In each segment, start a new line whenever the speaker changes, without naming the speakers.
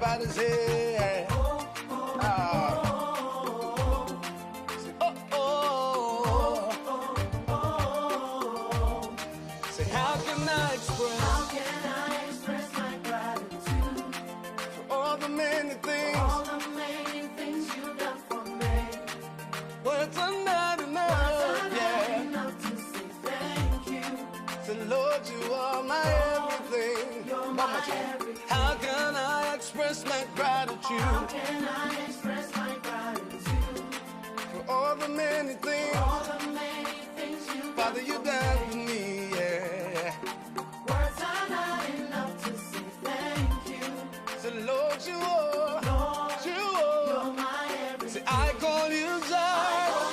Everybody say, say, how can I express my gratitude for all the many things you've done for me? Words are not enough, to say thank you. Say, Lord, you are my everything. You're my everything. How can I express my gratitude? How can I express my gratitude for all the many things you Father, you done for me, yeah. Words are not enough to say thank you. Say, Lord, you are, you're my everything. Say, I call you Zion.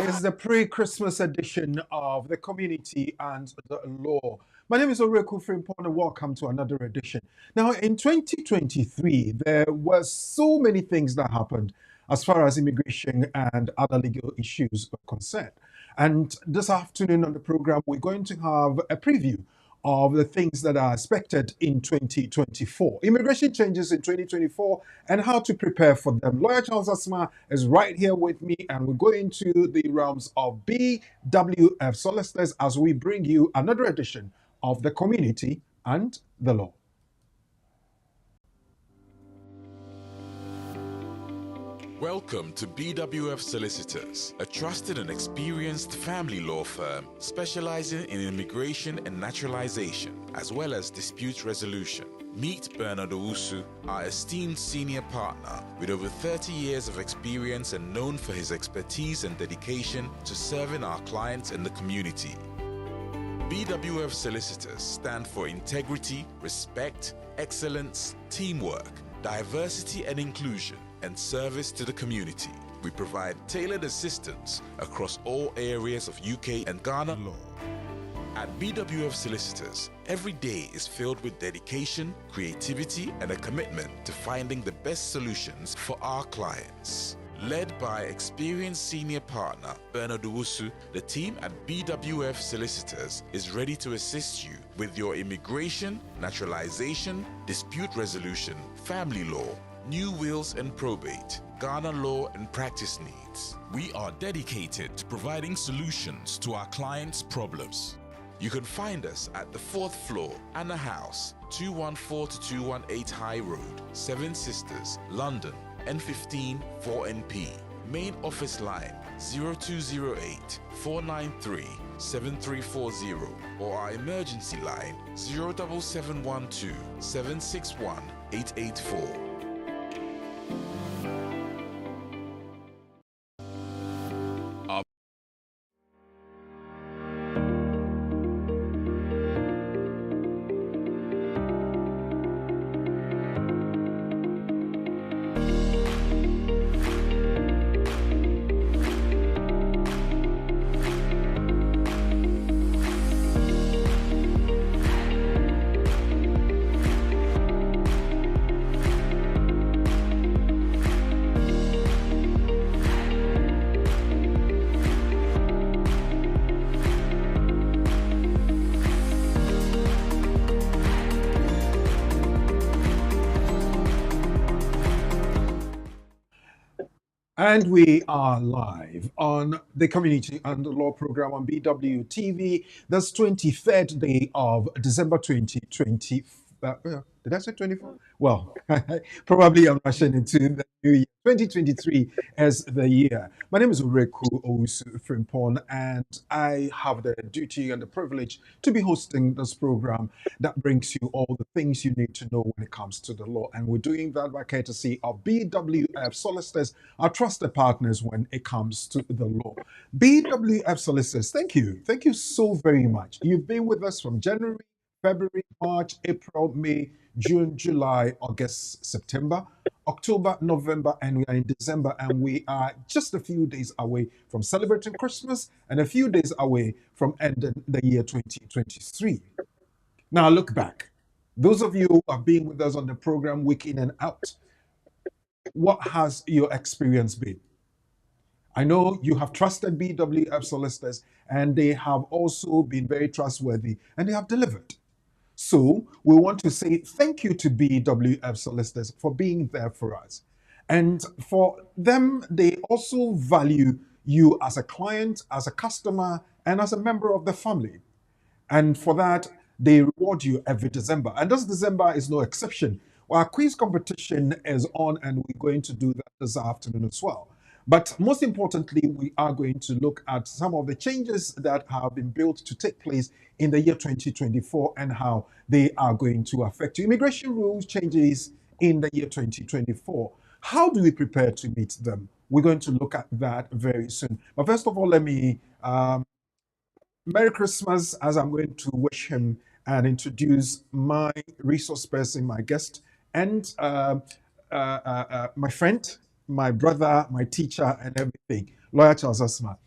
It's the pre-Christmas edition of the Community and the Law. My name is Oreku Frimpong and welcome to another edition. Now, in 2023, there were so many things that happened as far as immigration and other legal issues are concerned. And this afternoon on the program, we're going to have a preview of the things that are expected in 2024. Immigration changes in 2024 and how to prepare for them. Lawyer Charles Asma is right here with me, and we're going to the realms of BWF solicitors as we bring you another edition of The Community and the Law.
Welcome to BWF Solicitors, a trusted and experienced family law firm specializing in immigration and naturalization, as well as dispute resolution. Meet Bernard Owusu, our esteemed senior partner with over 30 years of experience and known for his expertise and dedication to serving our clients and the community. BWF Solicitors stand for integrity, respect, excellence, teamwork, diversity and inclusion, and service to the community. We provide tailored assistance across all areas of UK and Ghana law. At BWF Solicitors, every day is filled with dedication, creativity, and a commitment to finding the best solutions for our clients. Led by experienced senior partner Bernard Owusu, the team at BWF Solicitors is ready to assist you with your immigration, naturalization, dispute resolution, family law, new wills and probate, Ghana law and practice needs. We are dedicated to providing solutions to our clients' problems. You can find us at the 4th floor, Anna House, 214 to 218 High Road, Seven Sisters, London, N15 4NP. Main office line 0208 493 7340 or our emergency line 07712 761 884.
And we are live on the Community and the Law program on BWTV. That's 23rd day of December 2020. Did I say 24? Well, probably I'm rushing into the new year. 2023 as the year. My name is Oreku Owusu Frimpong, and I have the duty and the privilege to be hosting this program that brings you all the things you need to know when it comes to the law. And we're doing that by courtesy of BWF Solicitors, our trusted partners when it comes to the law. BWF Solicitors, thank you. Thank you so very much. You've been with us from January, February, March, April, May, June, July, August, September, October, November, and we are in December, and we are just a few days away from celebrating Christmas and a few days away from ending the year 2023. Now look back. Those of you who have been with us on the program week in and out, what has your experience been? I know you have trusted BWF solicitors, and they have also been very trustworthy, and they have delivered. So we want to say thank you to BWF solicitors for being there for us. And for them, they also value you as a client, as a customer, and as a member of the family. And for that, they reward you every December. And this December is no exception. Our quiz competition is on, and we're going to do that this afternoon as well. But most importantly, we are going to look at some of the changes that have been built to take place in the year 2024 and how they are going to affect you. Immigration rules changes in the year 2024. How do we prepare to meet them? We're going to look at that very soon. But first of all, let me Merry Christmas, as I'm going to wish him and introduce my resource person, my guest, and my friend, my brother, my teacher, and everything. Lawyer Charles Asma.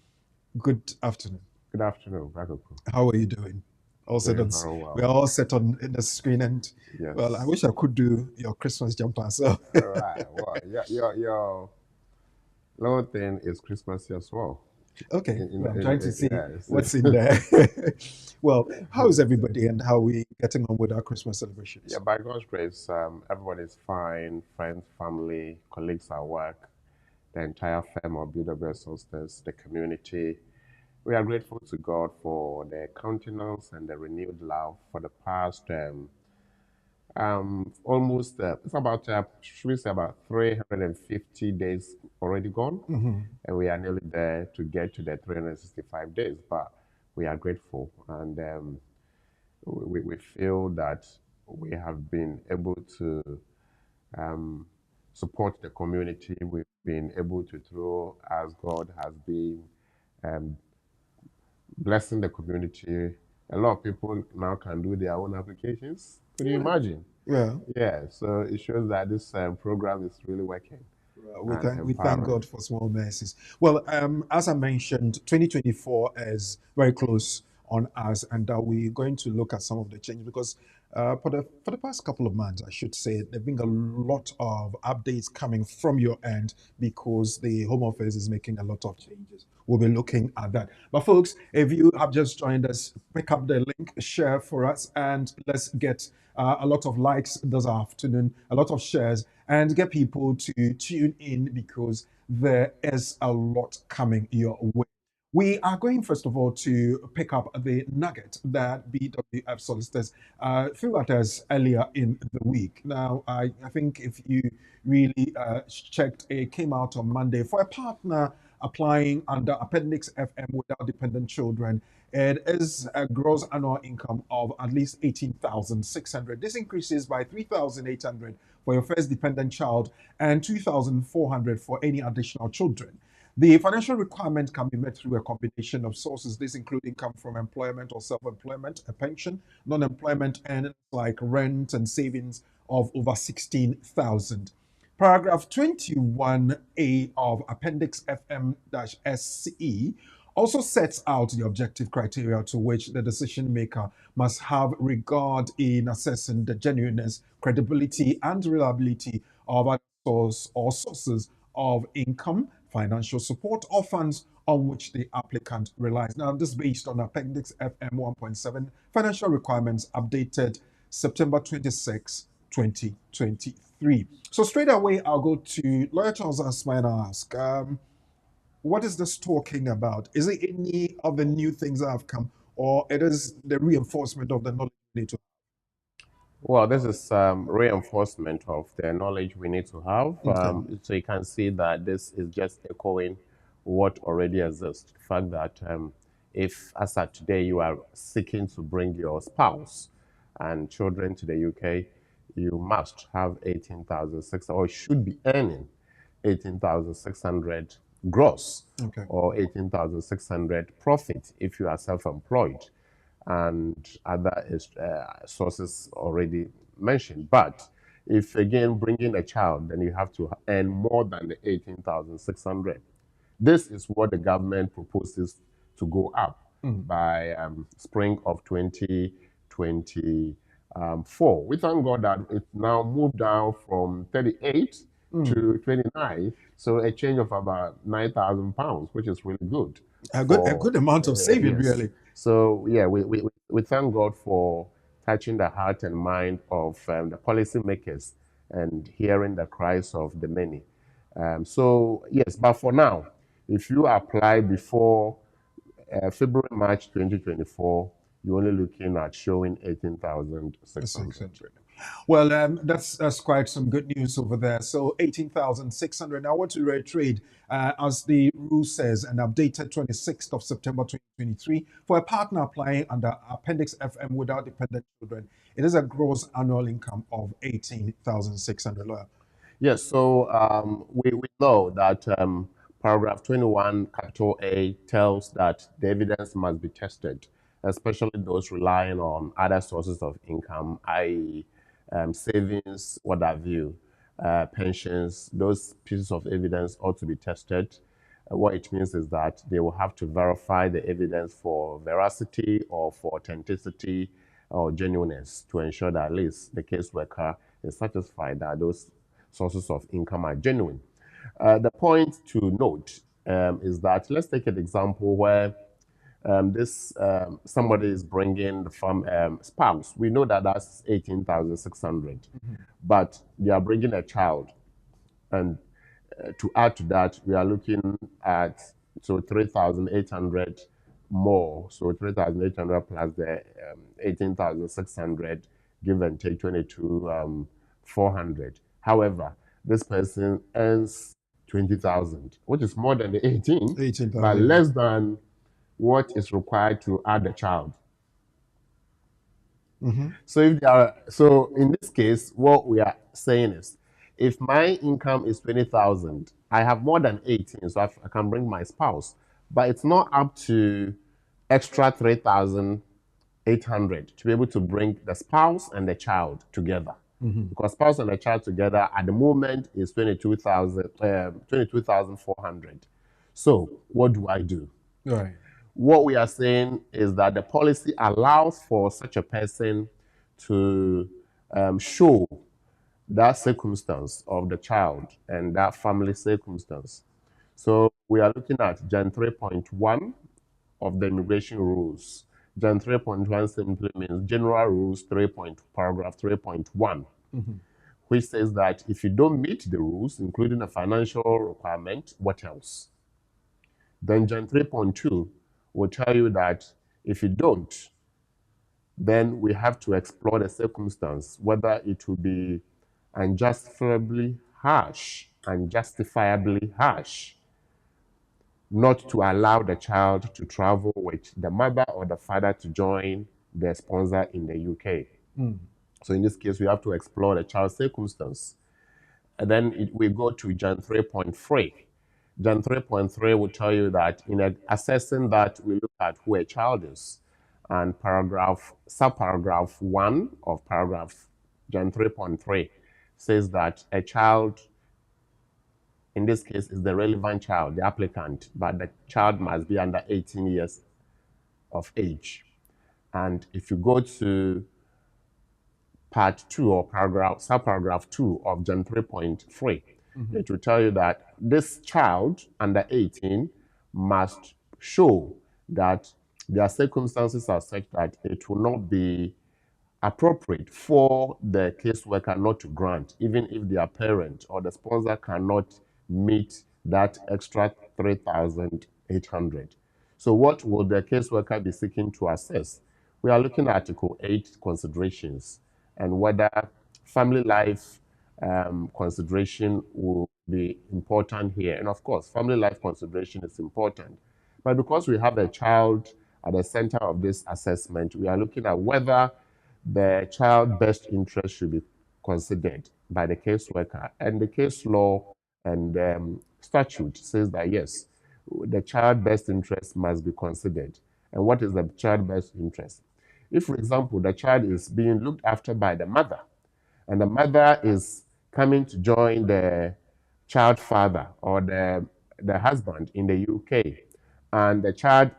Good afternoon.
Good afternoon, Ragoku.
How are you doing? All set
Doing
on,
very well.
we are all set on in the screen, and
Yes.
well, I wish I could do your Christmas jumper. So
All right. Well, your little thing is Christmassy as well.
okay,
In-
well, I'm
in-
trying to
in-
see
yes.
what's in there. Well, how is everybody, and how are we getting on with our Christmas celebrations?
Yeah, by God's grace, everybody's fine. Friends, family, colleagues at work, the entire firm of BWS Hostess, the community. We are grateful to God for the countenance and the renewed love for the past almost it's about should we say about 350 days already gone, and we are nearly there to get to the 365 days. But we are grateful, and we feel that we have been able to support the community. We've been able to, through as God has been um, blessing the community. A lot of people now can do their own applications. Could you imagine?
Well,
Yeah, so it shows that this program is really working
we
and
thank
empowering.
God for small mercies. Well, as I mentioned, 2024 is very close on us, and we're going to look at some of the changes because for the past couple of months, I should say, there've been a lot of updates coming from your end because the Home Office is making a lot of changes. We'll be looking at that. But folks, if you have just joined us, pick up the link, share for us, and let's get a lot of likes this afternoon, a lot of shares, and get people to tune in because there is a lot coming your way. We are going, first of all, to pick up the nugget that BWF solicitors threw at us earlier in the week. Now, I think if you really checked, it came out on Monday for a partner applying under Appendix FM without dependent children. It is a gross annual income of at least 18,600. This increases by 3,800 for your first dependent child and 2,400 for any additional children. The financial requirement can be met through a combination of sources. This include income from employment or self-employment, a pension, non-employment earnings like rent and savings of over 16,000. Paragraph 21A of Appendix FM-SE also sets out the objective criteria to which the decision maker must have regard in assessing the genuineness, credibility, and reliability of a source or sources of income, financial support, or funds on which the applicant relies. Now, this is based on Appendix FM 1.7 financial requirements updated September 26, 2023. So straight away, I'll go to Lawyer Charles Asma and ask, what is this talking about? Is it any of the new things that have come, or it is the reinforcement of the knowledge we need to?
Well, this is reinforcement of the knowledge we need to have.
Okay.
So you can see that this is just echoing what already exists. The fact that if, as at today, you are seeking to bring your spouse and children to the UK, you must have 18,600, or should be earning 18,600 gross,
Okay.
or 18,600 profit if you are self-employed, and other sources already mentioned. But if again bringing a child, then you have to earn more than the 18,600. This is what the government proposes to go up by spring of 2024. We thank God that it now moved down from 38 to 29. So a change of about £9,000, which is really good.
A
For
good amount of saving,
yes.
really.
So yeah, we thank God for touching the heart and mind of the policymakers and hearing the cries of the many. So yes, but for now, if you apply before February, March 2024, you're only looking at showing 18,600.
600. Well, that's quite some good news over there. So 18,600. Now, I want to reiterate, as the rule says, an updated 26th of September 2023 for a partner applying under Appendix FM without dependent children. It is a gross annual income of 18,600.
Yes, so we know that paragraph 21, capital A, tells that the evidence must be tested, especially those relying on other sources of income, i.e., savings, what have you, pensions. Those pieces of evidence ought to be tested. What it means is that they will have to verify the evidence for veracity or for authenticity or genuineness to ensure that at least the caseworker is satisfied that those sources of income are genuine. The point to note is that let's take an example where somebody is bringing the spouse. We know that that's 18,600, but they are bringing a child, and to add to that, we are looking at 3,800 more. So 3,800 plus the 18,600, give and take 22,400. However, this person earns 20,000, which is more than the 18, but less than what is required to add a child. So in this case, what we are saying is, if my income is 20,000, I have more than 18, so I can bring my spouse, but it's not up to extra 3,800 to be able to bring the spouse and the child together. Because spouse and the child together at the moment is 22,400. So what do I do?
Right.
What we are saying is that the policy allows for such a person to show that circumstance of the child and that family circumstance. So we are looking at Gen 3.1 of the immigration rules. Gen 3.1 simply means General Rules paragraph 3.1, which says that if you don't meet the rules, including a financial requirement, what else? Then Gen 3.2 will tell you that if you don't, then we have to explore the circumstance, whether it will be unjustifiably harsh, not to allow the child to travel with the mother or the father to join the sponsor in the UK. So in this case, we have to explore the child's circumstance. And then we go to Gen 3.3. Gen 3.3 will tell you that in assessing that, we look at who a child is. And subparagraph 1 of paragraph Gen 3.3 says that a child, in this case, is the relevant child, the applicant, but the child must be under 18 years of age. And if you go to part 2 or subparagraph 2 of Gen 3.3, it will tell you that this child under 18 must show that their circumstances are such that it will not be appropriate for the caseworker not to grant, even if their parent or the sponsor cannot meet that extra 3,800. So what will the caseworker be seeking to assess? We are looking at Article 8 considerations and whether family life consideration will be important here. And of course, family life consideration is important. But because we have a child at the center of this assessment, we are looking at whether the child's best interest should be considered by the caseworker. And the case law and statute says that yes, the child's best interest must be considered. And what is the child's best interest? If, for example, the child is being looked after by the mother, and the mother is coming to join the child father or the husband in the UK, and the child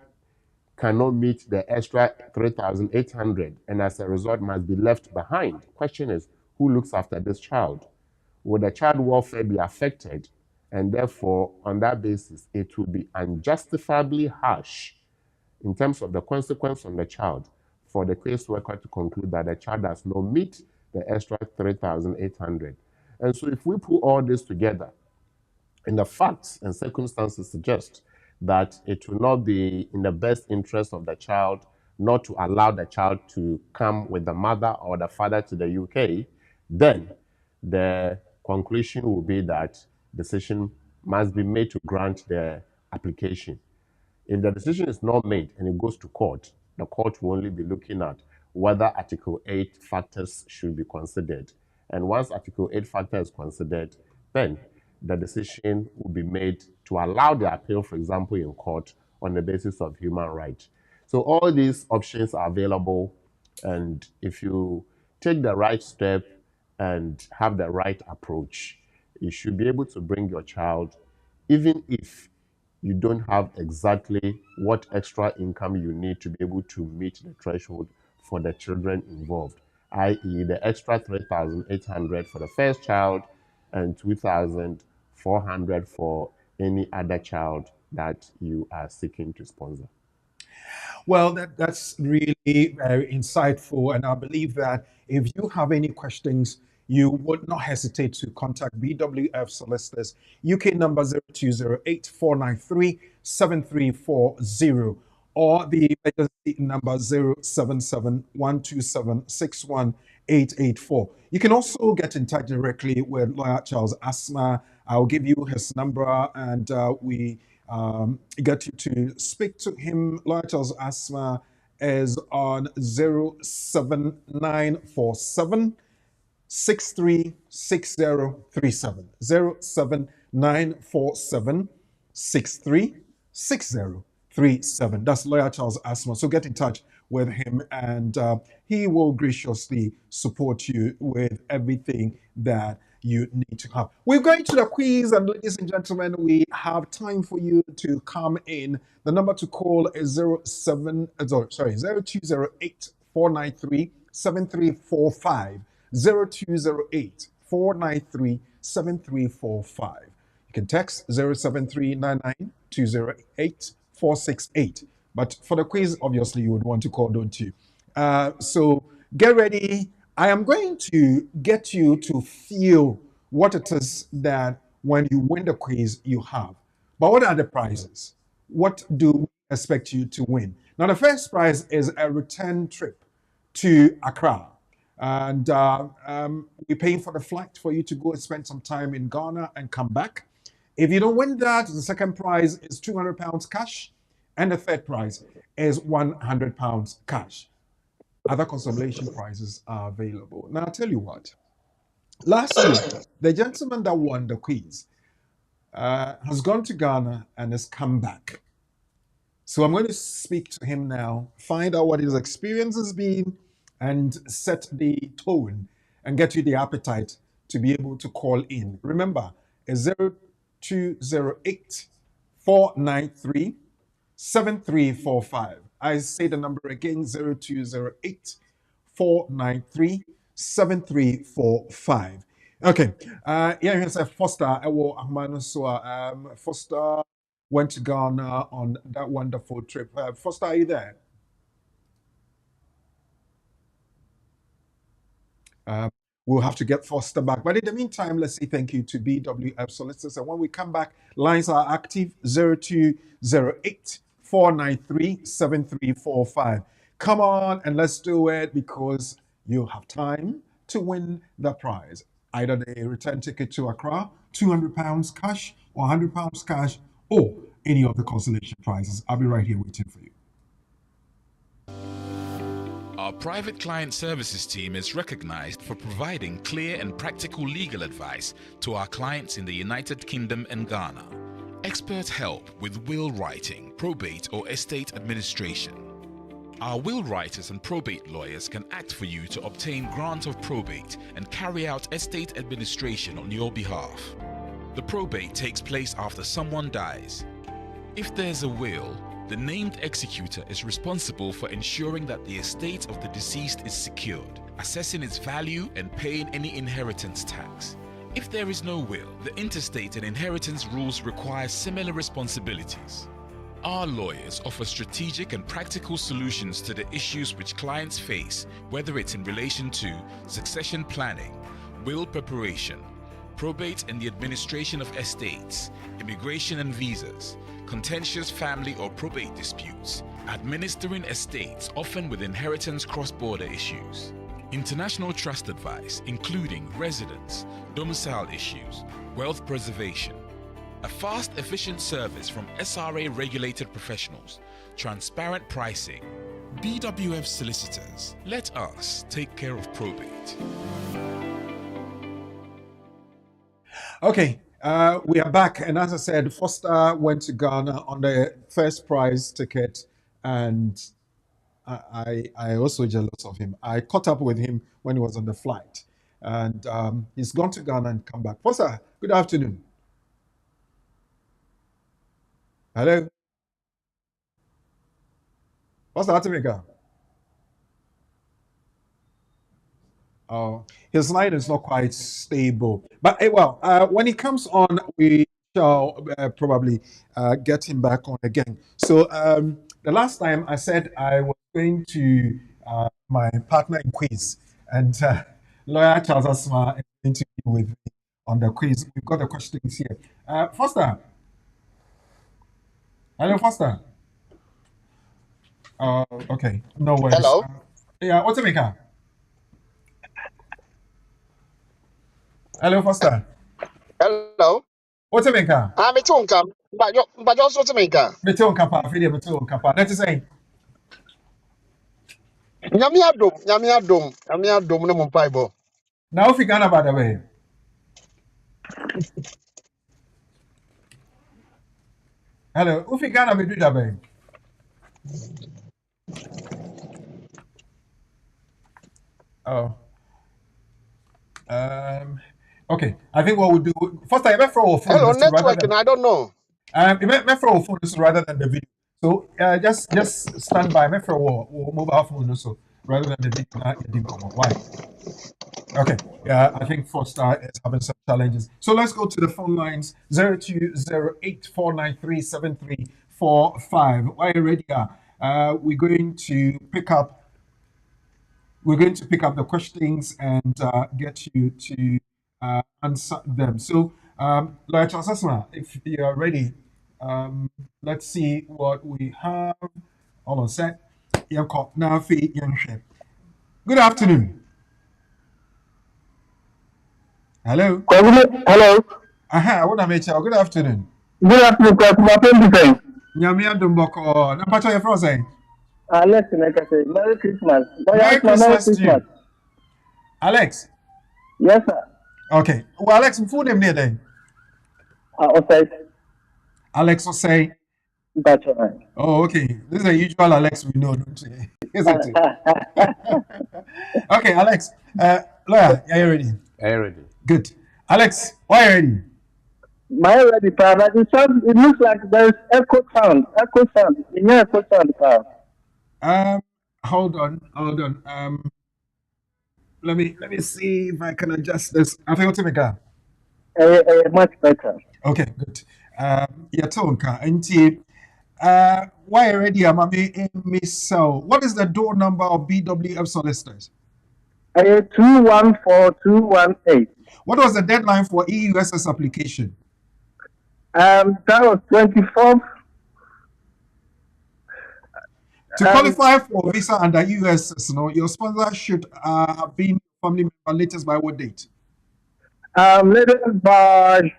cannot meet the extra 3,800, and as a result must be left behind. Question is, who looks after this child? would the child welfare be affected? And therefore, on that basis, it will be unjustifiably harsh in terms of the consequence on the child for the caseworker to conclude that the child does not meet the extra 3,800. And so if we put all this together, and the facts and circumstances suggest that it will not be in the best interest of the child not to allow the child to come with the mother or the father to the UK, then the conclusion will be that decision must be made to grant the application. If the decision is not made and it goes to court, the court will only be looking at whether Article 8 factors should be considered. And once Article 8 factor is considered, then the decision will be made to allow the appeal, for example, in court on the basis of human rights. So all these options are available, and if you take the right step and have the right approach, you should be able to bring your child, even if you don't have exactly what extra income you need to be able to meet the threshold for the children involved, i.e. the extra 3,800 for the first child and 2,400 for any other child that you are seeking to sponsor.
Well, that's really very insightful. And I believe that if you have any questions, you would not hesitate to contact BWF Solicitors. UK number 0208-493-7340 or the emergency number 077-127-61884. You can also get in touch directly with Lawyer Charles Asma. I'll give you his number and we get you to speak to him. Lawyer Charles Asma is on 07947 636037 07947 636037. That's Lawyer Charles Asma. So get in touch with him and he will graciously support you with everything that you need to have. We're going to the quiz, and ladies and gentlemen, we have time for you to come in. The number to call is 0208 493 7345. 0208 493 7345. You can text 07399 208 468. But for the quiz, obviously, you would want to call, don't you? So get ready. I am going to get you to feel what it is that when you win the quiz, you have. But what are the prizes? What do we expect you to win? Now, the first prize is a return trip to Accra. And we're paying for the flight for you to go and spend some time in Ghana and come back. If you don't win that, the second prize is £200 cash. And the third prize is £100 cash. Other consolation prizes are available. Now, I'll tell you what. Last year, the gentleman that won the quiz has gone to Ghana and has come back. So I'm going to speak to him now, find out what his experience has been, and set the tone and get you the appetite to be able to call in. Remember, it's 0208 493 7345. I say the number again, 0208 493 7345. Okay. Here's a Foster. Foster went to Ghana on that wonderful trip. Foster, are you there? We'll have to get Foster back. But in the meantime, let's say thank you to BWF Solicitors. And when we come back, lines are active, 0208 493 7345. Come on and let's do it, because you have time to win the prize. Either the return ticket to Accra, £200 cash, or £100 cash, or any of the consolation prizes. I'll be right here waiting for you.
Our private client services team is recognized for providing clear and practical legal advice to our clients in the United Kingdom and Ghana. Expert help with will writing, probate or estate administration. Our will writers and probate lawyers can act for you to obtain grant of probate and carry out estate administration on your behalf. The probate takes place after someone dies. If there's a will, the named executor is responsible for ensuring that the estate of the deceased is secured, assessing its value and paying any inheritance tax. If there is no will, the intestate and inheritance rules require similar responsibilities. Our lawyers offer strategic and practical solutions to the issues which clients face, whether it's in relation to succession planning, will preparation, probate and the administration of estates, immigration and visas, contentious family or probate disputes, administering estates often with inheritance cross-border issues, international trust advice including residence, domicile issues, wealth preservation, a fast, efficient service from SRA-regulated professionals, transparent pricing. BWF Solicitors, let us take care of probate.
Okay, we are back, and as I said, Foster went to Ghana on the first prize ticket, and I also jealous of him. I caught up with him when he was on the flight, and he's gone to Ghana and come back. Foster, good afternoon. Hello, Foster Atimika. His line is not quite stable, but when he comes on, we shall probably get him back on again. So the last time I said I was going to my partner in quiz, and lawyer Charles Asma is going to be with me on the quiz. We've got the questions here. Foster. Hello, Foster. Okay, no worries.
Hello.
Yeah, what's the maker? Hello, Foster.
Hello.
What's the maker?
I'm a tonka, but you also to make a.
Meteor Kappa, Fidia Meteor Kappa. That's the same.
Yamia dom, no more pibo.
Now, if you can, by the way. Hello, if you can, we do that way. Oh. Okay, I think what we'll do first, I met for our phone.
Hello, network, and I don't know.
You met for our phone rather than the video. So just stand by. Met for our mobile phone also rather than the video. Why? Okay, yeah, I think Foster is having some challenges. So let's go to the phone lines 0208-493-7345. Why ready? We're going to pick up the questions and get you to answer them. So, Lawyer Charles Asma, if you are ready, let's see what we have. Hold on a sec. Good afternoon. Hello.
Hello.
What am I saying? Good afternoon.
Good afternoon, Kwasi.
Nyamia Dumboko. Nampacho your friend saying.
Alex, say Merry Christmas.
Merry Christmas to you. Alex.
Yes, sir.
Okay. Well, Alex, full name near then.
Osei.
Alex Osei.
That's right.
Oh, okay. This is a usual Alex we know, don't you? Isn't it? Okay, Alex. Lawyer, are you ready?
Are you ready?
Good. Alex, why are you ready?
My ready, but it looks like there's echo sound. In your echo sound,
Hold on. Let me see if I can adjust this. I think what's the
much better.
Okay, good. Yatonka, and why already am I miss? What is the door number of BWF solicitors?
214218.
What was the deadline for EUSS application?
That was 24th.
To qualify for visa under EUSS, your sponsor should have been family member latest by what date?
Latest by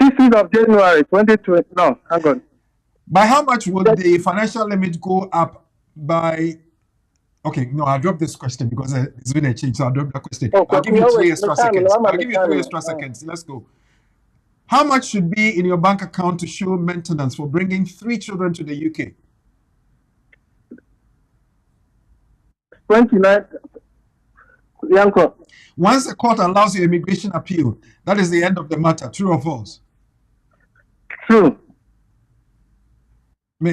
16th of January 2020. No, hang on.
By how much would the financial limit go up by? Okay, no, I'll drop this question because it's been a change, so I'll drop that question. I'll give you 3 extra seconds. Let's go. How much should be in your bank account to show maintenance for bringing 3 children to the UK?
29. Yanko.
Once the court allows your immigration appeal, that is the end of the matter. True or false?
True.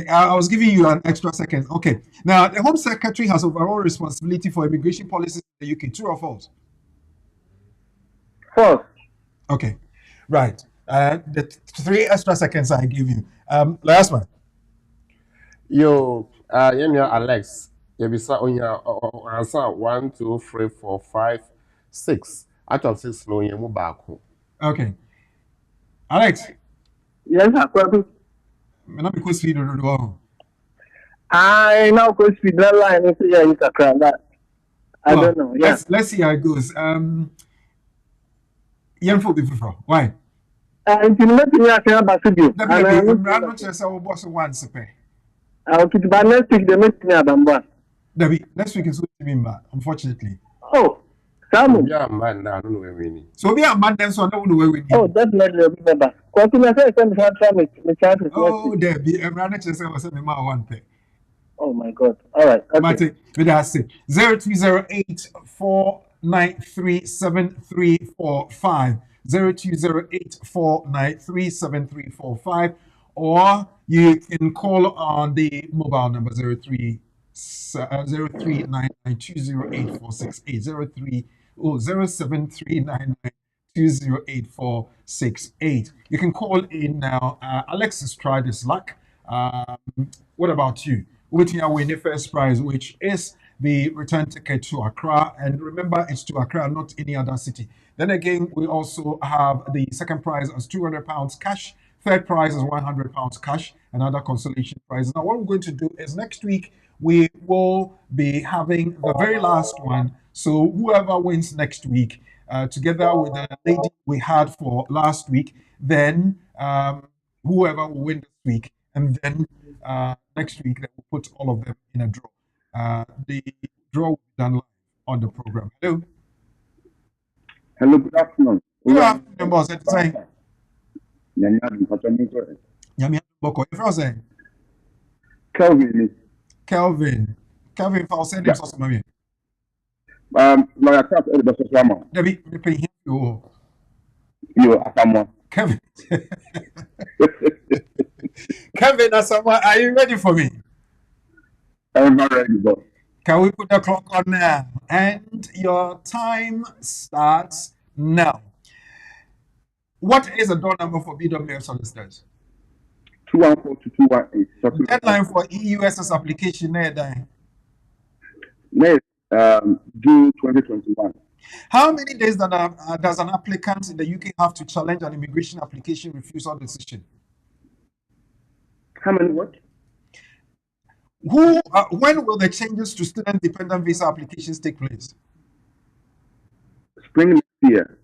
I was giving you an extra second. Okay. Now, the Home Secretary has overall responsibility for immigration policies in the UK. True or false?
False.
Okay, right. The 3 extra seconds I give you. Last one.
Yo, yenya Alex, yebisa onya answer 1, 2, 3, 4, 5, 6. Out of 6 no yemu baako.
Okay. Alex,
Yes, Akwabi.
not because we don't know.
I now go speed that line and say, yeah, it's a crowd. I don't know. Yeah.
Let's see how it goes. Yemfo before. Why?
And you let me ask you about studio.
I'm not just our boss once.
I'll keep by next week. They make me a bamba.
Debbie, next week is what you mean, unfortunately.
Oh, Samu.
Yeah, man, I don't know where we need.
So we are mad then, so I don't know where we need.
Oh, definitely remember. Continue to say me chances.
Oh, Debbie, I'm not just saying my one thing.
Oh my God. All right. Okay.
Martin, with that say 0208-493-7345. 0208-493-7345. Or you can call on the mobile number 0399208468. 0739920848. You can call in now. Alex has tried his luck. What about you? Waiting to win the first prize, which is the return ticket to Accra. And remember, it's to Accra, not any other city. Then again, we also have the second prize as £200 cash. Third prize is £100 cash, and other consolation prizes. Now, what we're going to do is next week, we will be having the very last one. So whoever wins next week, together with the lady we had for last week, then whoever will win this week, and then next week, they will put all of them in a draw. The draw will be done live on the program. Hello.
Hello, good afternoon.
Good afternoon, boss. At the time.
Nyanya
Boko. If I was saying
Kelvin,
Kelvin, if I was saying this, also maybe.
Lawyer Kraft, Edibasa Swama.
Debbie, me pay him.
You Asamo.
Kevin. Kevin Asamoah, are you ready for me?
I'm not ready, boss.
Can we put the clock on now? And your time starts now. What is the door number for BWF solicitors?
214 to 218.
Deadline for EUSS application.
Next, June 2021.
How many days does an applicant in the UK have to challenge an immigration application refusal decision?
How many what?
When will the changes to student dependent visa applications take place?
Spring next year.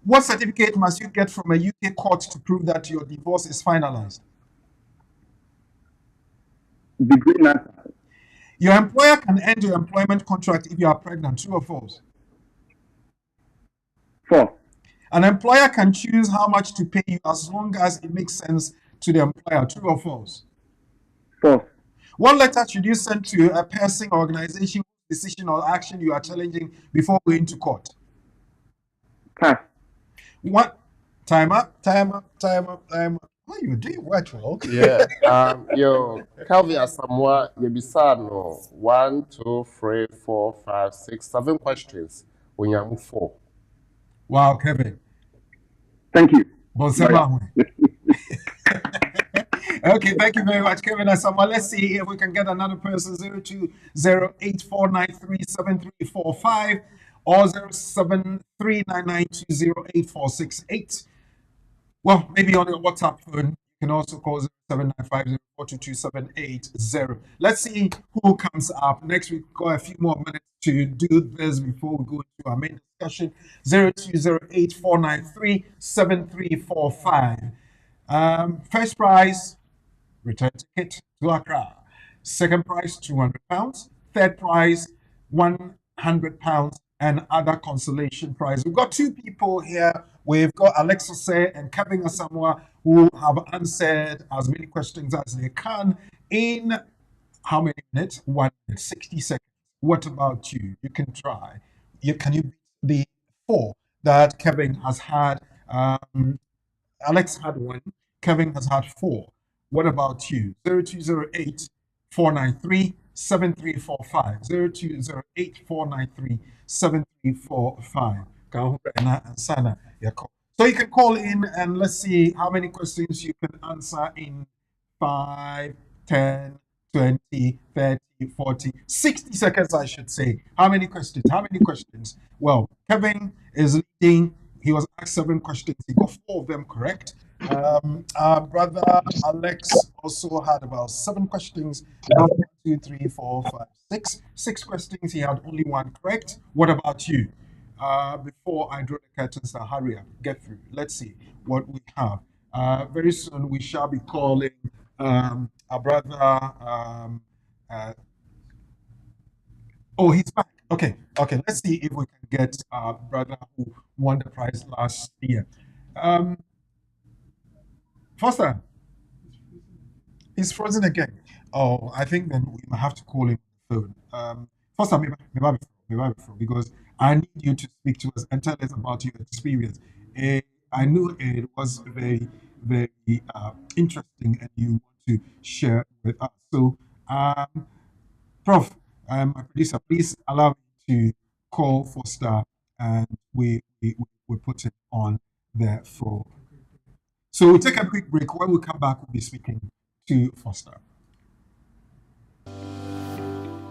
What certificate must you get from a UK court to prove that your divorce is finalized?
Degree master.
Your employer can end your employment contract if you are pregnant. True or false?
False.
An employer can choose how much to pay you as long as it makes sense to the employer. True or false?
False.
What letter should you send to a person, organization, decision, or action you are challenging before going to court?
Pass.
What? Time up. Oh, you doing well.
Yeah. Yo, Calvin Asamoah, yebisa no 1, 2, 3, 4, 5, 6, 7 questions. When you move 4.
Wow, Kevin.
Thank you.
Okay, thank you very much, Kevin Asamoah. Let's see if we can get another person. 0208-493-7345 or 0739920848. Well, maybe on your WhatsApp phone, you can also call 0795042278. Let's see who comes up. Next week, we've got a few more minutes to do this before we go into our main discussion. 0208-493-7345. First prize, return ticket to Accra. Second prize, £200. Third prize, £100 and other consolation prize. We've got two people here. We've got Alex Osei and Kevin Asamoah who have answered as many questions as they can in how many minutes? 1 minute, 60 seconds. What about you? You can try. Can you beat the 4 that Kevin has had? Alex had 1. Kevin has had 4. What about you? 0208-493-7345. 0208-493-7345. So you can call in and let's see how many questions you can answer in 5, 10, 20, 30, 40, 60 seconds, I should say. How many questions? Well, Kevin is leading. He was asked 7 questions. He got 4 of them correct. Our brother Alex also had about 7 questions. 1, 2, 3, 4, 5, 6. 6 questions. He had only 1 correct. What about you? Before I draw the curtains, now hurry up, get through. Let's see what we have. Very soon we shall be calling our brother. Oh, he's back. Okay. Let's see if we can get our brother who won the prize last year. Foster, he's frozen again. Oh, I think then we might have to call him on the phone. Foster, maybe before, because I need you to speak to us and tell us about your experience. I knew it was very, very interesting, and you want to share with us. So, Prof, my producer, please allow me to call Foster, and we put it on the floor. So we'll take a quick break. When we come back, we'll be speaking to Foster.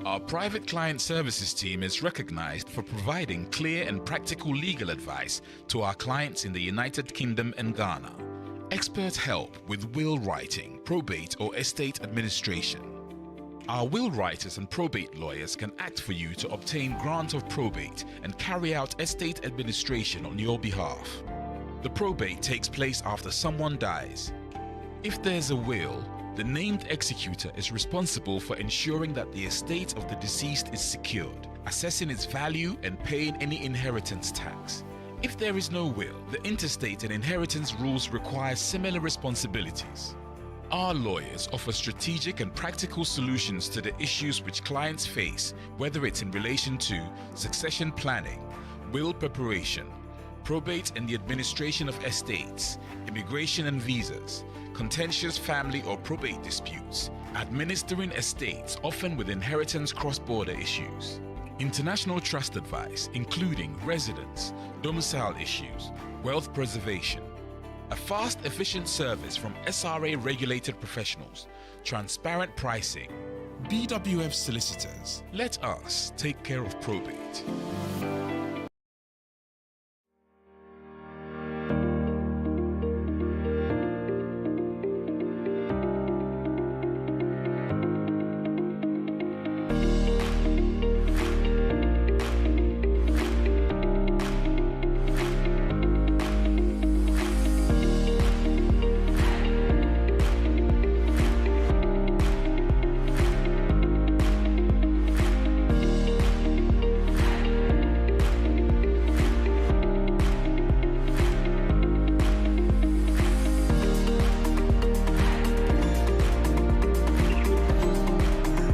Our private client services team is recognized for providing clear and practical legal advice to our clients in the United Kingdom and Ghana. Expert help with will writing, probate or estate administration. Our will writers and probate lawyers can act for you to obtain grant of probate and carry out estate administration on your behalf. The probate takes place after someone dies. If there's a will, the named executor is responsible for ensuring that the estate of the deceased is secured, assessing its value and paying any inheritance tax. If there is no will, the intestate and inheritance rules require similar responsibilities. Our lawyers offer strategic and practical solutions to the issues which clients face, whether it's in relation to succession planning, will preparation, probate and the administration of estates, immigration and visas, contentious family or probate disputes, administering estates often with inheritance cross-border issues, international trust advice including residence, domicile issues, wealth preservation, a fast, efficient service from SRA-regulated professionals, transparent pricing. BWF Solicitors, let us take care of probate.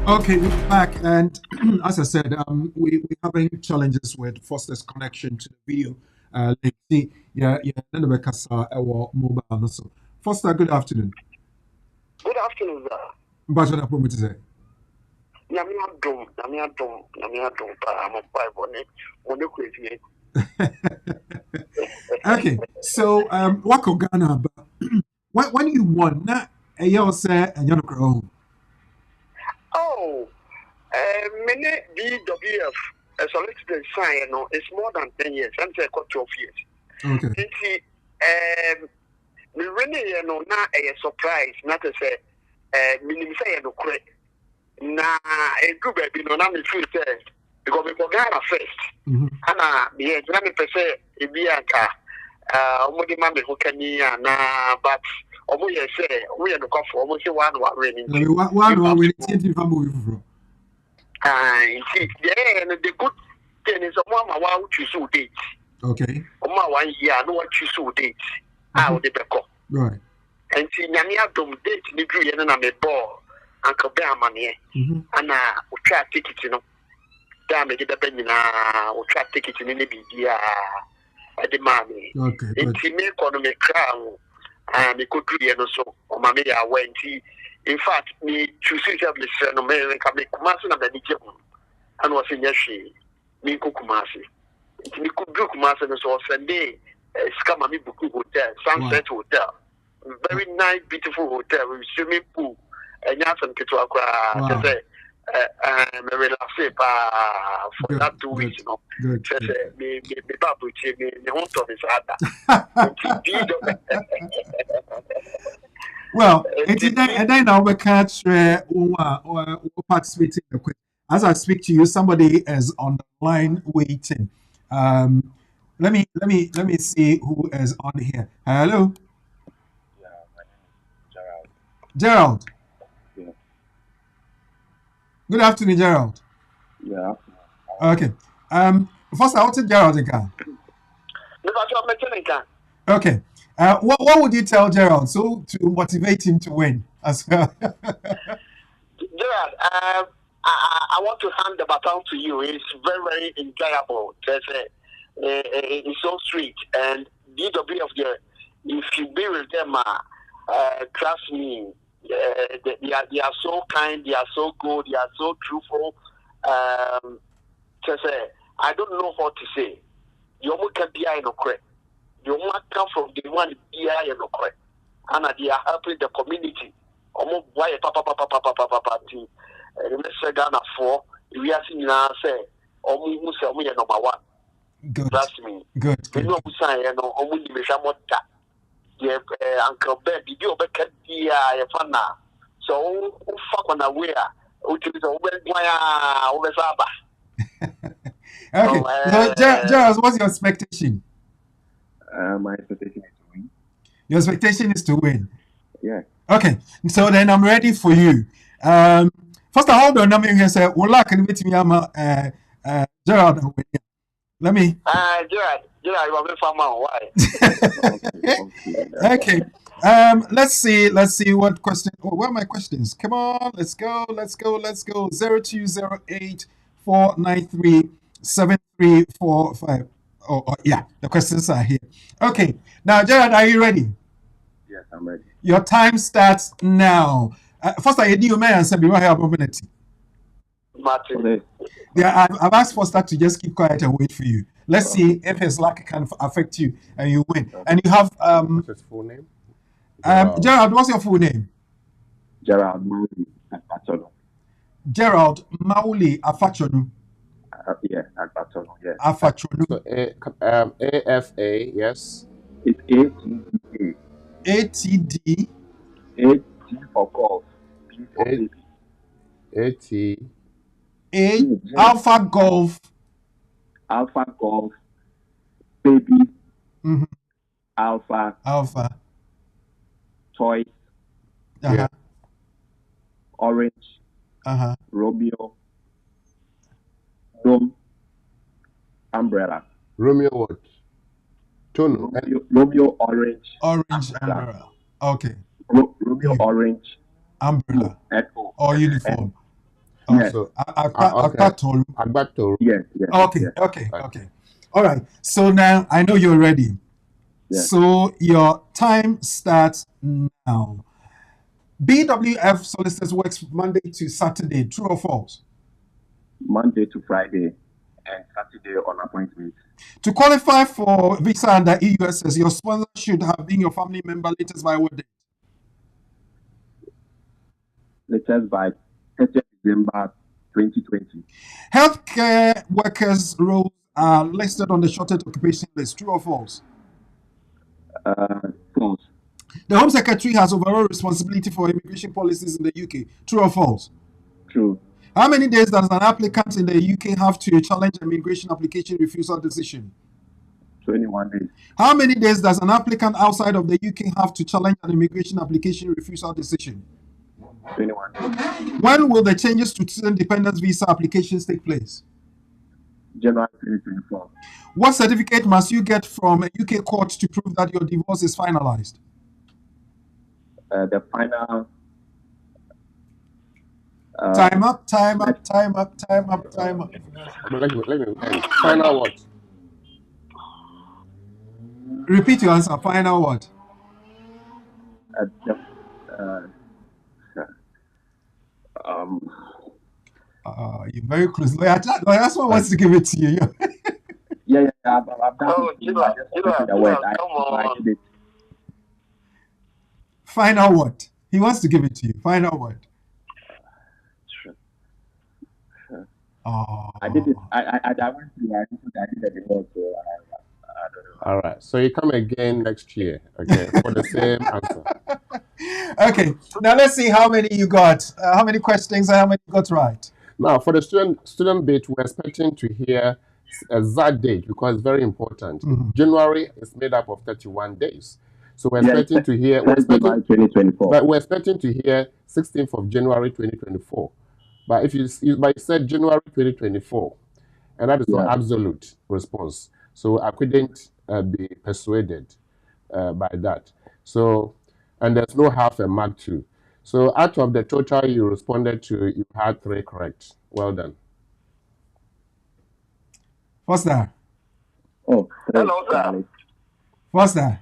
Okay, we're back, and as I said, we're having challenges with Foster's connection to the video. Let's see, none of us are mobile. Also, Foster, good afternoon.
Good afternoon, sir.
What I promise to say. Okay, so what Ghana, but when you won, that you say and you're not.
Oh, many BWF, a solicitor sign, it's more than 10 years. I'm saying 12 years.
Okay.
We really, not a surprise, not to say, minimum say, no correct. Na a good baby, no, I'm free first because we Ghana first. And yeah, let me say, it be a car. Omodi mami who can na but omo ye say we are no coffee almost one raining.
One we need family from.
The good thing is omo ma choose date.
Okay.
Omo 1 year no choose date. How the beko.
Right.
And see nyame adom date ni dru ye na me ball anka be amane. Ana o try ticket no. Da me de be nyina o try ticket ni ne bibia. The money.
Okay.
It's me economic crown and me could do so or my media went. In fact, me choose to no man can make Kumasi and the and was in Yashi, me Kumasi. Me could book master so Sunday. Scam me book hotel, Sunset Hotel. Very nice, beautiful hotel with swimming pool. And you have some kids who are relax for that 2 weeks, you know.
Good.
Me babu me want to
Well, and then now we catch or participate in the quiz. As I speak to you, somebody is on the line waiting. Let me see who is on here. Hello.
Yeah, my name is Gerald.
Gerald.
Yeah.
Good afternoon, Gerald.
Yeah.
Okay. First I wanted Gerald again. Okay. What would you tell Gerald so to motivate him to win as well?
Gerald, I want to hand the baton to you. It's very, very enjoyable. It's so sweet. And DW of the, if you be with them, trust me, they are so kind, they are so good, they are so truthful. I don't know what to say. You can be in a credit. You want come from the one in a credit. And they are helping the community. Almost why papa Ghana for we are seeing now say almost number one.
Good.
Trust me.
Good.
You know who say almost the Uncle Ben, did you be cut the fana? So fuck on aware. Which is over Saba.
Okay. So Gerald, what's your expectation?
My expectation is to win.
Your expectation is to win.
Yeah.
Okay. So then I'm ready for you. First of all, I'm going to say, "Wola can meet me, Gerald." Let me.
Gerald, you are very farmer. Why?
Okay. Let's see what question. Oh, where are my questions? Come on, let's go. 0208 493 7345. Oh, yeah, the questions are here. Okay. Now, Gerald, are you ready?
Yes, I'm ready.
Your time starts now. First, I need you, man, and say, "Be have a minute."
Martin.
Okay.
Yeah, I've asked Foster to just keep quiet and wait for you. Let's see if his luck can affect you and you win. And you have
What's his full name?
Gerald, what's your full name?
Gerald Mauli Akpatono.
Gerald Mauli Afachonu.
Yeah, Akpatono. Yeah.
Afachonu.
So AFA, yes.
It's ATDA.
ATD.
A T for golf. B for
A-
baby.
Alpha Golf.
Alpha golf. Baby.
Mhm.
Alpha. Toy.
Uh-huh.
Orange.
Uh-huh.
Romeo. Dome. Umbrella.
Romeo what? Tono.
Romeo orange.
Orange umbrella. Okay.
Romeo orange.
Umbrella.
Echo.
Or uniform.
Yes.
So
Akpatolu.
Agbato.
Yes.
Okay.
Yes.
Okay. All right. So now I know you're ready.
Yes.
So your time starts now. BWF Solicitors works Monday to Saturday. True or false?
Monday to Friday and Saturday on appointment.
To qualify for visa under EUSS, your sponsor should have been your family member latest by what date?
Latest by 30th December 2020.
Healthcare workers' roles are listed on the shortage occupation list. True or false?
False.
The Home Secretary has overall responsibility for immigration policies in the UK. True or false?
True.
How many days does an applicant in the UK have to challenge an immigration application refusal decision?
21 days.
How many days does an applicant outside of the UK have to challenge an immigration application refusal decision?
21 days.
When will the changes to student dependent visa applications take place?
January 2024.
What certificate must you get from a UK court to prove that your divorce is finalized?
The final.
Time up.
Let me. Final what?
Repeat your answer. Final what?
Um,
You're very close. Lawyer Asma wants to give it to you.
yeah. I've done
Oh,
it. I just wanted the word.
come on.
It.
Final word. He wants to give it to you. Final word. Oh.
I did it. I went through. I did the word, so I don't know.
All right. So you come again next year, okay, for the same answer.
Okay. Now let's see how many you got. How many questions and how many you got right?
Now, for the student bit, we're expecting to hear a exact date because it's very important. January is made up of 31 days. So we're expecting to hear,
July 2024.
but we're expecting to hear 16th of January 2024. But if you said January 2024, and that is an absolute response. So I couldn't be persuaded by that. So, and there's no half a mark too. So out of the total you responded to, you had 3 correct. Well done.
What's that?
Oh,
Hello, sir.
What's that?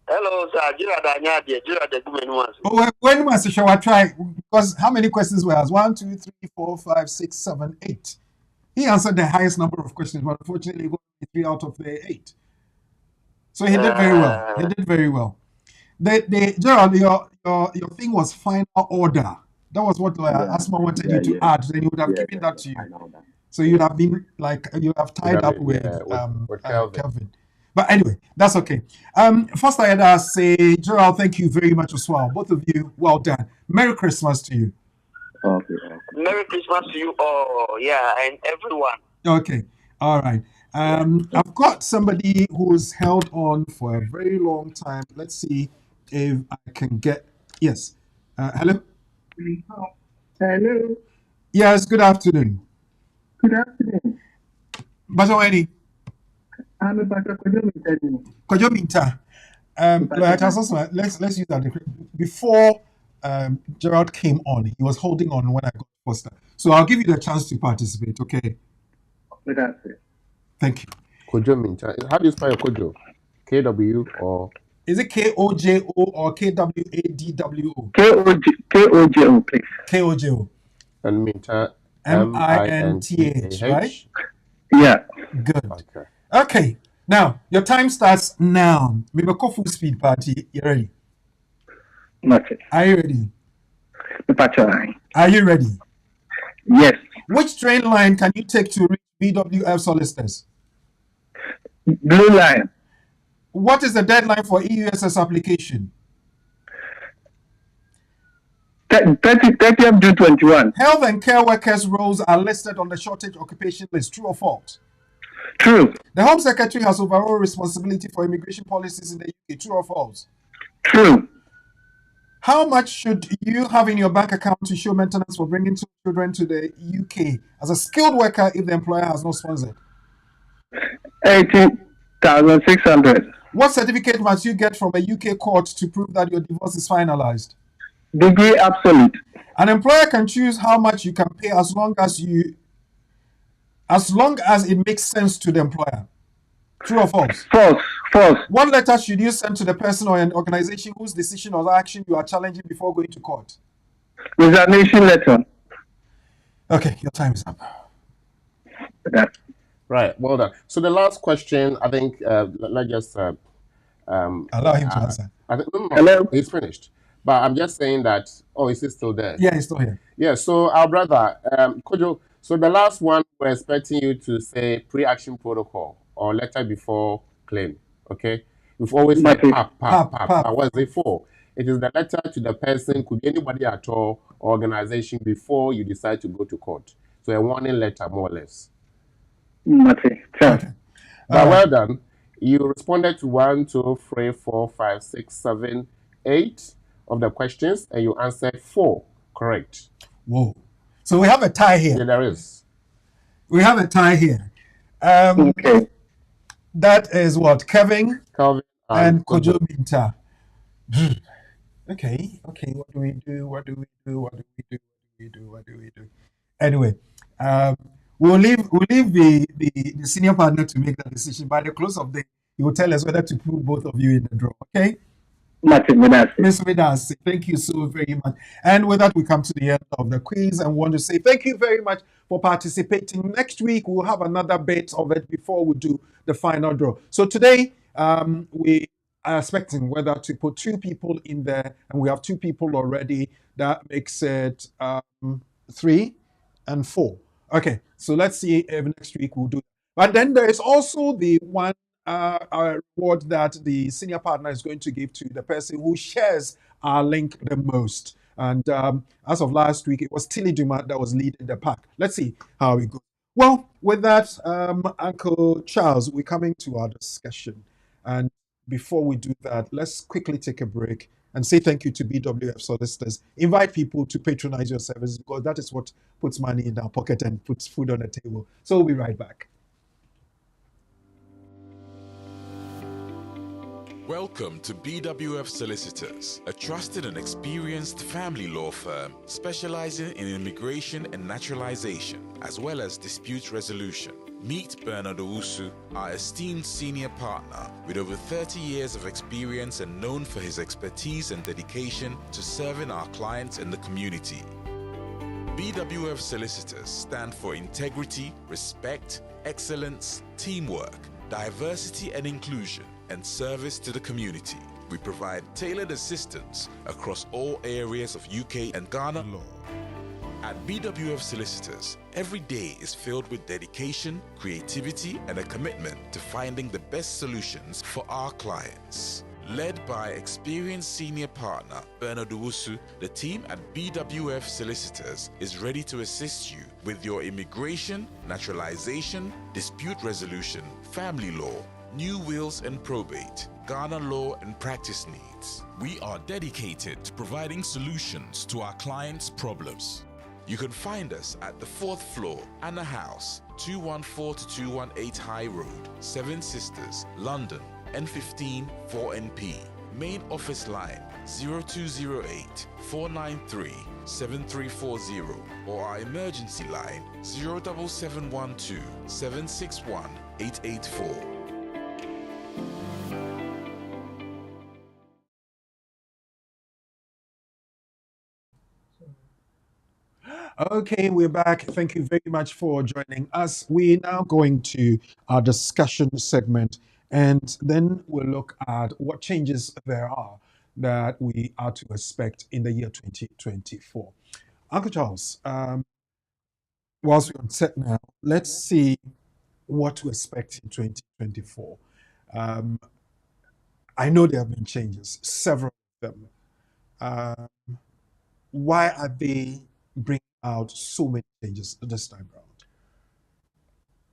Hello, sir.
Oh, when must you show I try? Because how many questions were asked? 1, 2, 3, 4, 5, 6, 7, 8. He answered the highest number of questions, but unfortunately, he got 3 out of the 8. So he did very well. He did very well. Gerald, your thing was final order. That was what Asma wanted you to add. Then he would have given that to you. So you'd have been like you have tied up with Kelvin. But anyway, that's okay. First, I'd say, Gerald, thank you very much as well. Both of you, well done. Merry Christmas to you.
Okay.
Merry Christmas to you all, and everyone.
Okay, all right. I've got somebody who's held on for a very long time. Let's see if I can get. Yes. Hello.
Hello.
Yes. Good afternoon.
Good afternoon.
Bajawani.
I'm about to
Kojo Minta. Let's use that. Before Gerald came on, he was holding on when I got Foster. So I'll give you the chance to participate, okay? Thank you.
Kojo Minta. How do you spell Kojo? KW or?
Is it KOJO or KWADWO?
KOJO, please.
KOJO.
And Minta.
MINTH, right?
Yeah.
Good. Okay. Now, your time starts now. We will go full speed party. You ready?
Okay.
Are you ready?
Pacha.
Are you ready?
Yes.
Which train line can you take to reach BWF solicitors?
Blue Line.
What is the deadline for EUSS application?
30th June 21.
Health and care workers' roles are listed on the shortage occupation list. True or false?
True.
The Home Secretary has overall responsibility for immigration policies in the UK. True or false?
True.
How much should you have in your bank account to show maintenance for bringing children to the UK as a skilled worker if the employer has not sponsored?
18,600.
What certificate must you get from a UK court to prove that your divorce is finalized?
Degree absolute.
An employer can choose how much you can pay as long as it makes sense to the employer. True or false?
False.
What letter should you send to the person or an organization whose decision or action you are challenging before going to court?
Resignation letter.
Okay, your time is up.
Right, well done. So the last question, I think, let's just
allow him to answer.
Hello?
He's finished. But I'm just saying that, is he still there?
Yeah, he's still here.
Yeah, so our brother, Kojo, so the last one, we're expecting you to say pre-action protocol or letter before claim, okay? We've always said PAP. What is it for? It is the letter to the person, could be anybody at all, organization, before you decide to go to court. So a warning letter, more or less.
Okay.
But well done. You responded to 1, 2, 3, 4, 5, 6, 7, 8 of the questions, and you answered 4 correct.
Whoa. So we have a tie here.
Yeah, there is.
We have a tie here.
Okay.
That is what? Calvin and
Kojo
Minta. Okay. What do we do? Anyway, we'll leave the senior partner to make that decision. By the close of the day, he will tell us whether to put both of you in the draw. Okay?
Martin Menasi.
Ms. Medasi, thank you so very much. And with that, we come to the end of the quiz and want to say thank you very much for participating. Next week, we'll have another bit of it before we do the final draw. So today, we are expecting whether to put 2 people in there, and we have 2 people already. That makes it 3 and 4. Okay, so let's see if next week we'll do. But then there is also the one reward that the senior partner is going to give to the person who shares our link the most. And as of last week, it was Tilly Duma that was leading the pack. Let's see how it goes. Well, with that, Uncle Charles, we're coming to our discussion. And before we do that, let's quickly take a break and say thank you to BWF solicitors. Invite people to patronize your service because that is what puts money in our pocket and puts food on the table. So we'll be right back.
Welcome to BWF Solicitors, a trusted and experienced family law firm specializing in immigration and naturalization, as well as dispute resolution. Meet Bernard Owusu, our esteemed senior partner with over 30 years of experience and known for his expertise and dedication to serving our clients and the community. BWF Solicitors stand for integrity, respect, excellence, teamwork, diversity and inclusion, and service to the community. We provide tailored assistance across all areas of UK and Ghana law. At BWF Solicitors, every day is filled with dedication, creativity, and a commitment to finding the best solutions for our clients. Led by experienced senior partner Bernard Owusu, the team at BWF Solicitors is ready to assist you with your immigration, naturalization, dispute resolution, family law, new wills and probate, Ghana law and practice needs. We are dedicated to providing solutions to our clients' problems. You can find us at the 4th floor, Anna House, 214-218 High Road, Seven Sisters, London, N15 4NP. Main office line 0208 493 7340 or our emergency line 07712 761 884.
Okay, we're back. Thank you very much for joining us. We're now going to our discussion segment, and then we'll look at what changes there are that we are to expect in the year 2024. Uncle Charles, whilst we're on set now, let's see what to expect in 2024. I know there have been changes, several of them. Why are they bringing out so many changes this time around?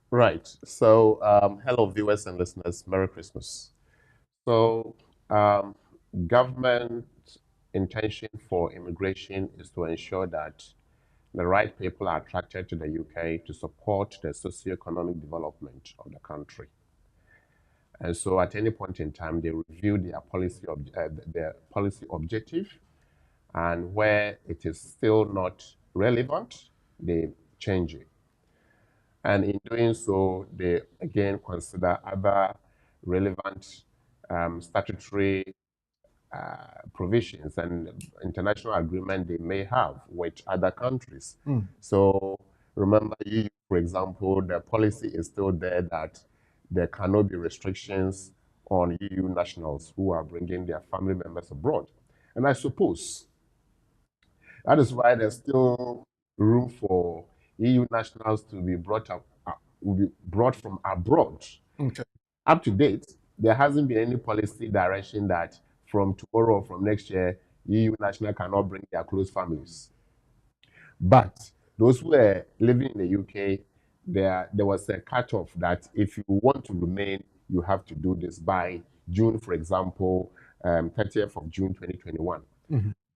Right. So, hello, viewers and listeners. Merry Christmas. So, government intention for immigration is to ensure that the right people are attracted to the UK to support the socio-economic development of the country. And so, at any point in time, they review their policy objective, and where it is still not relevant, they change it. And in doing so, they again consider other relevant statutory provisions and international agreement they may have with other countries. So remember, EU, for example, the policy is still there that there cannot be restrictions on EU nationals who are bringing their family members abroad. And I suppose that is why there's still room for EU nationals to be brought from abroad.
Okay.
Up to date, there hasn't been any policy direction that from tomorrow or from next year, EU national cannot bring their close families. But those who are living in the UK, there was a cutoff that if you want to remain, you have to do this by June, for example, 30th of June 2021.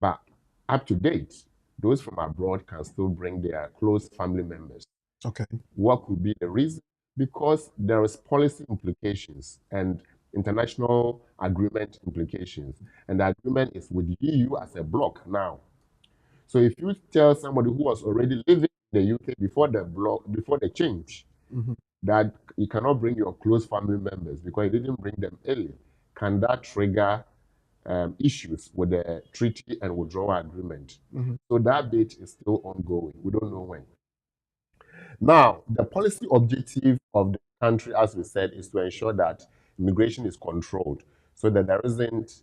But up to date, those from abroad can still bring their close family members.
Okay.
What could be the reason? Because there is policy implications and international agreement implications. And the agreement is with the EU as a bloc now. So if you tell somebody who was already living in the UK before the change, that you cannot bring your close family members because you didn't bring them early, can that trigger issues with the treaty and withdrawal agreement. So that date is still ongoing. We don't know when. Now, the policy objective of the country, as we said, is to ensure that immigration is controlled so that there isn't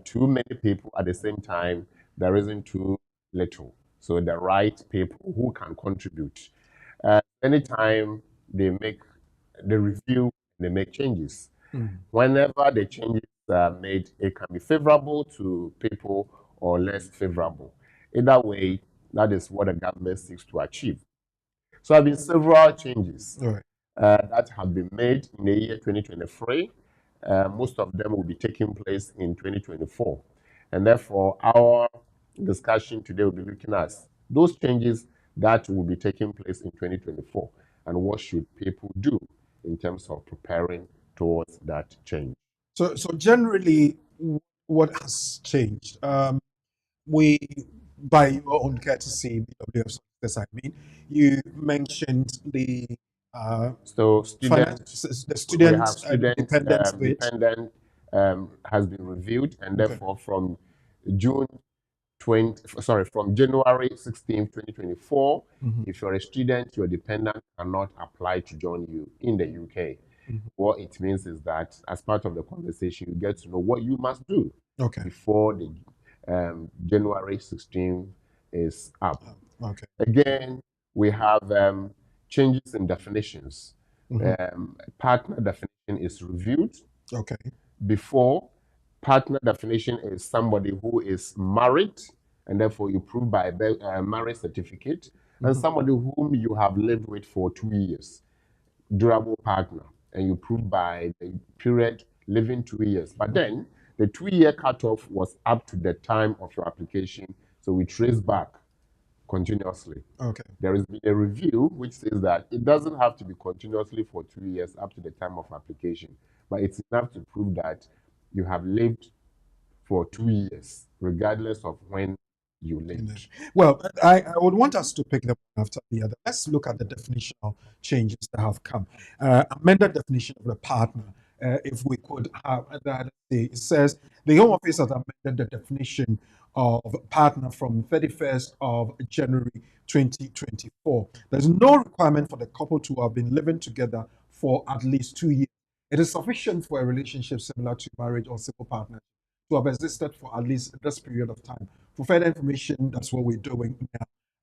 too many people at the same time, there isn't too little. So the right people who can contribute. Anytime they make the review, they make changes. Whenever the changes are made, it can be favorable to people or less favorable. Either way, that is what the government seeks to achieve. So there have been several changes
All right.
that have been made in the year 2023. Most of them will be taking place in 2024. And therefore, our discussion today will be looking at those changes that will be taking place in 2024 and what should people do in terms of preparing towards that change.
So generally, what has changed? We, by your own courtesy, BWF, I mean, you mentioned the
So students,
the
we
student
have student
dependence rate.
dependent has been reviewed, and
Okay.
therefore from from January 16, 2024, if you're a student, your dependent cannot apply to join you in the UK. What it means is that as part of the conversation, you get to know what you must do
Okay.
before the January 16 is up.
Okay.
Again, we have changes in definitions. Partner definition is reviewed.
Okay.
Before, partner definition is somebody who is married, and therefore you prove by a marriage certificate, and somebody whom you have lived with for 2 years, durable partner, and you prove by the period living 2 years. But then the 2-year cutoff was up to the time of your application, so we trace back continuously.
Okay.
There has been a review which says that it doesn't have to be continuously for 2 years up to the time of application, but it's enough to prove that you have lived for 2 years, regardless of when you lived.
Well, I would want us to pick them one after the other. Let's look at the definitional changes that have come. Amended definition of the partner. If we could have that, it says the Home Office has amended the definition of partner from 31st of January 2024. There's no requirement for the couple to have been living together for at least 2 years. It is sufficient for a relationship similar to marriage or civil partnership to have existed for at least this period of time. For further information, that's what we're doing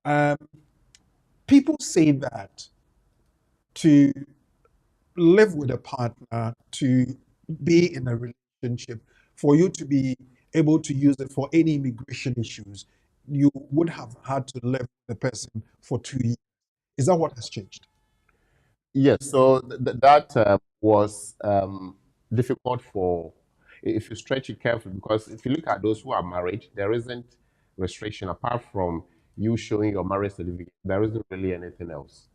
now. People say that to live with a partner, to be in a relationship, for you to be able to use it for any immigration issues, you would have had to live with the person for 2 years. Is that what has changed?
Yes, so that was difficult for, if you stretch it carefully, because if you look at those who are married, there isn't restriction apart from you showing your marriage certificate. There isn't really anything else.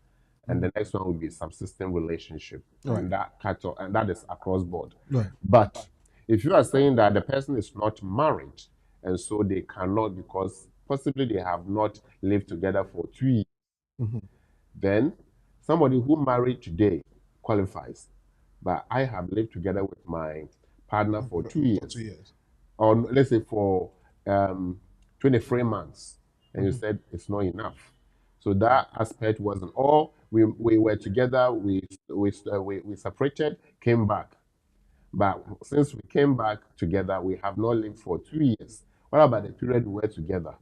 And the next one would be subsisting relationship, and that is across board.
Right.
But if you are saying that the person is not married, and so they cannot, because possibly they have not lived together for 2 years, then somebody who married today qualifies. But I have lived together with my partner for 2 years.
2 years.
Or let's say for 23 months, and you said it's not enough. So that aspect wasn't. Or we were together, we separated, came back. But since we came back together, we have not lived for 2 years. What about the period we were together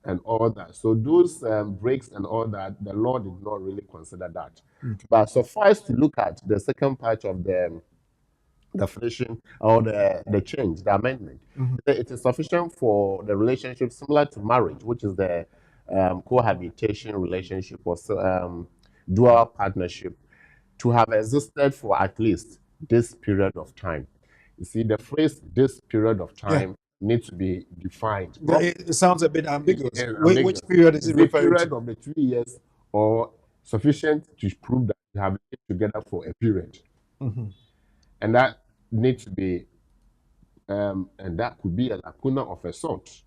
and all that? So those breaks and all that, the law did not really consider that. But suffice to look at the second part of the definition or the change, the amendment. It is sufficient for the relationship similar to marriage, which is the cohabitation relationship or dual partnership, to have existed for at least this period of time. You see, the phrase "this period of time" needs to be defined.
It sounds a bit ambiguous.
It's
Which
ambiguous.
period is it
the
referring
period
to?
of the 2 years or sufficient to prove that you have lived together for a period. And that needs to be, and that could be a lacuna of a sort,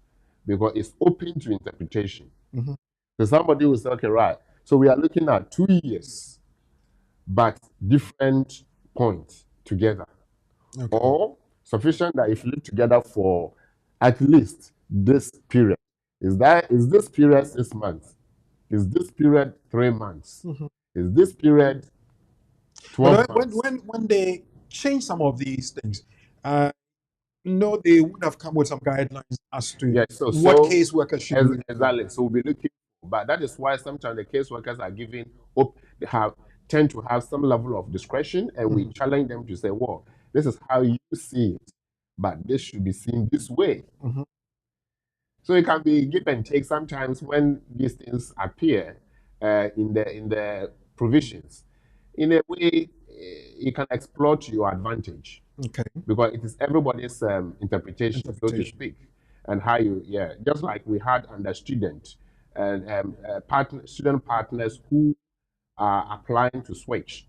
because it's open to interpretation. So somebody will say, okay, right, so we are looking at 2 years, but different points together.
Okay.
Or sufficient that if you live together for at least this period, is this period 6 months? Is this period 3 months? Is this period 12
But
months?
when they change some of these things, no, they would have come with some guidelines as to
Yes,
what caseworkers should do.
exactly. So we'll be looking, but that is why sometimes the caseworkers are given they tend to have some level of discretion, and we challenge them to say, well, this is how you see it, but this should be seen this way. So it can be give and take sometimes when these things appear in the provisions. In a way, you can explore to your advantage.
Okay.
Because it is everybody's interpretation, so to speak, and how just like we had under student and student partners who are applying to switch.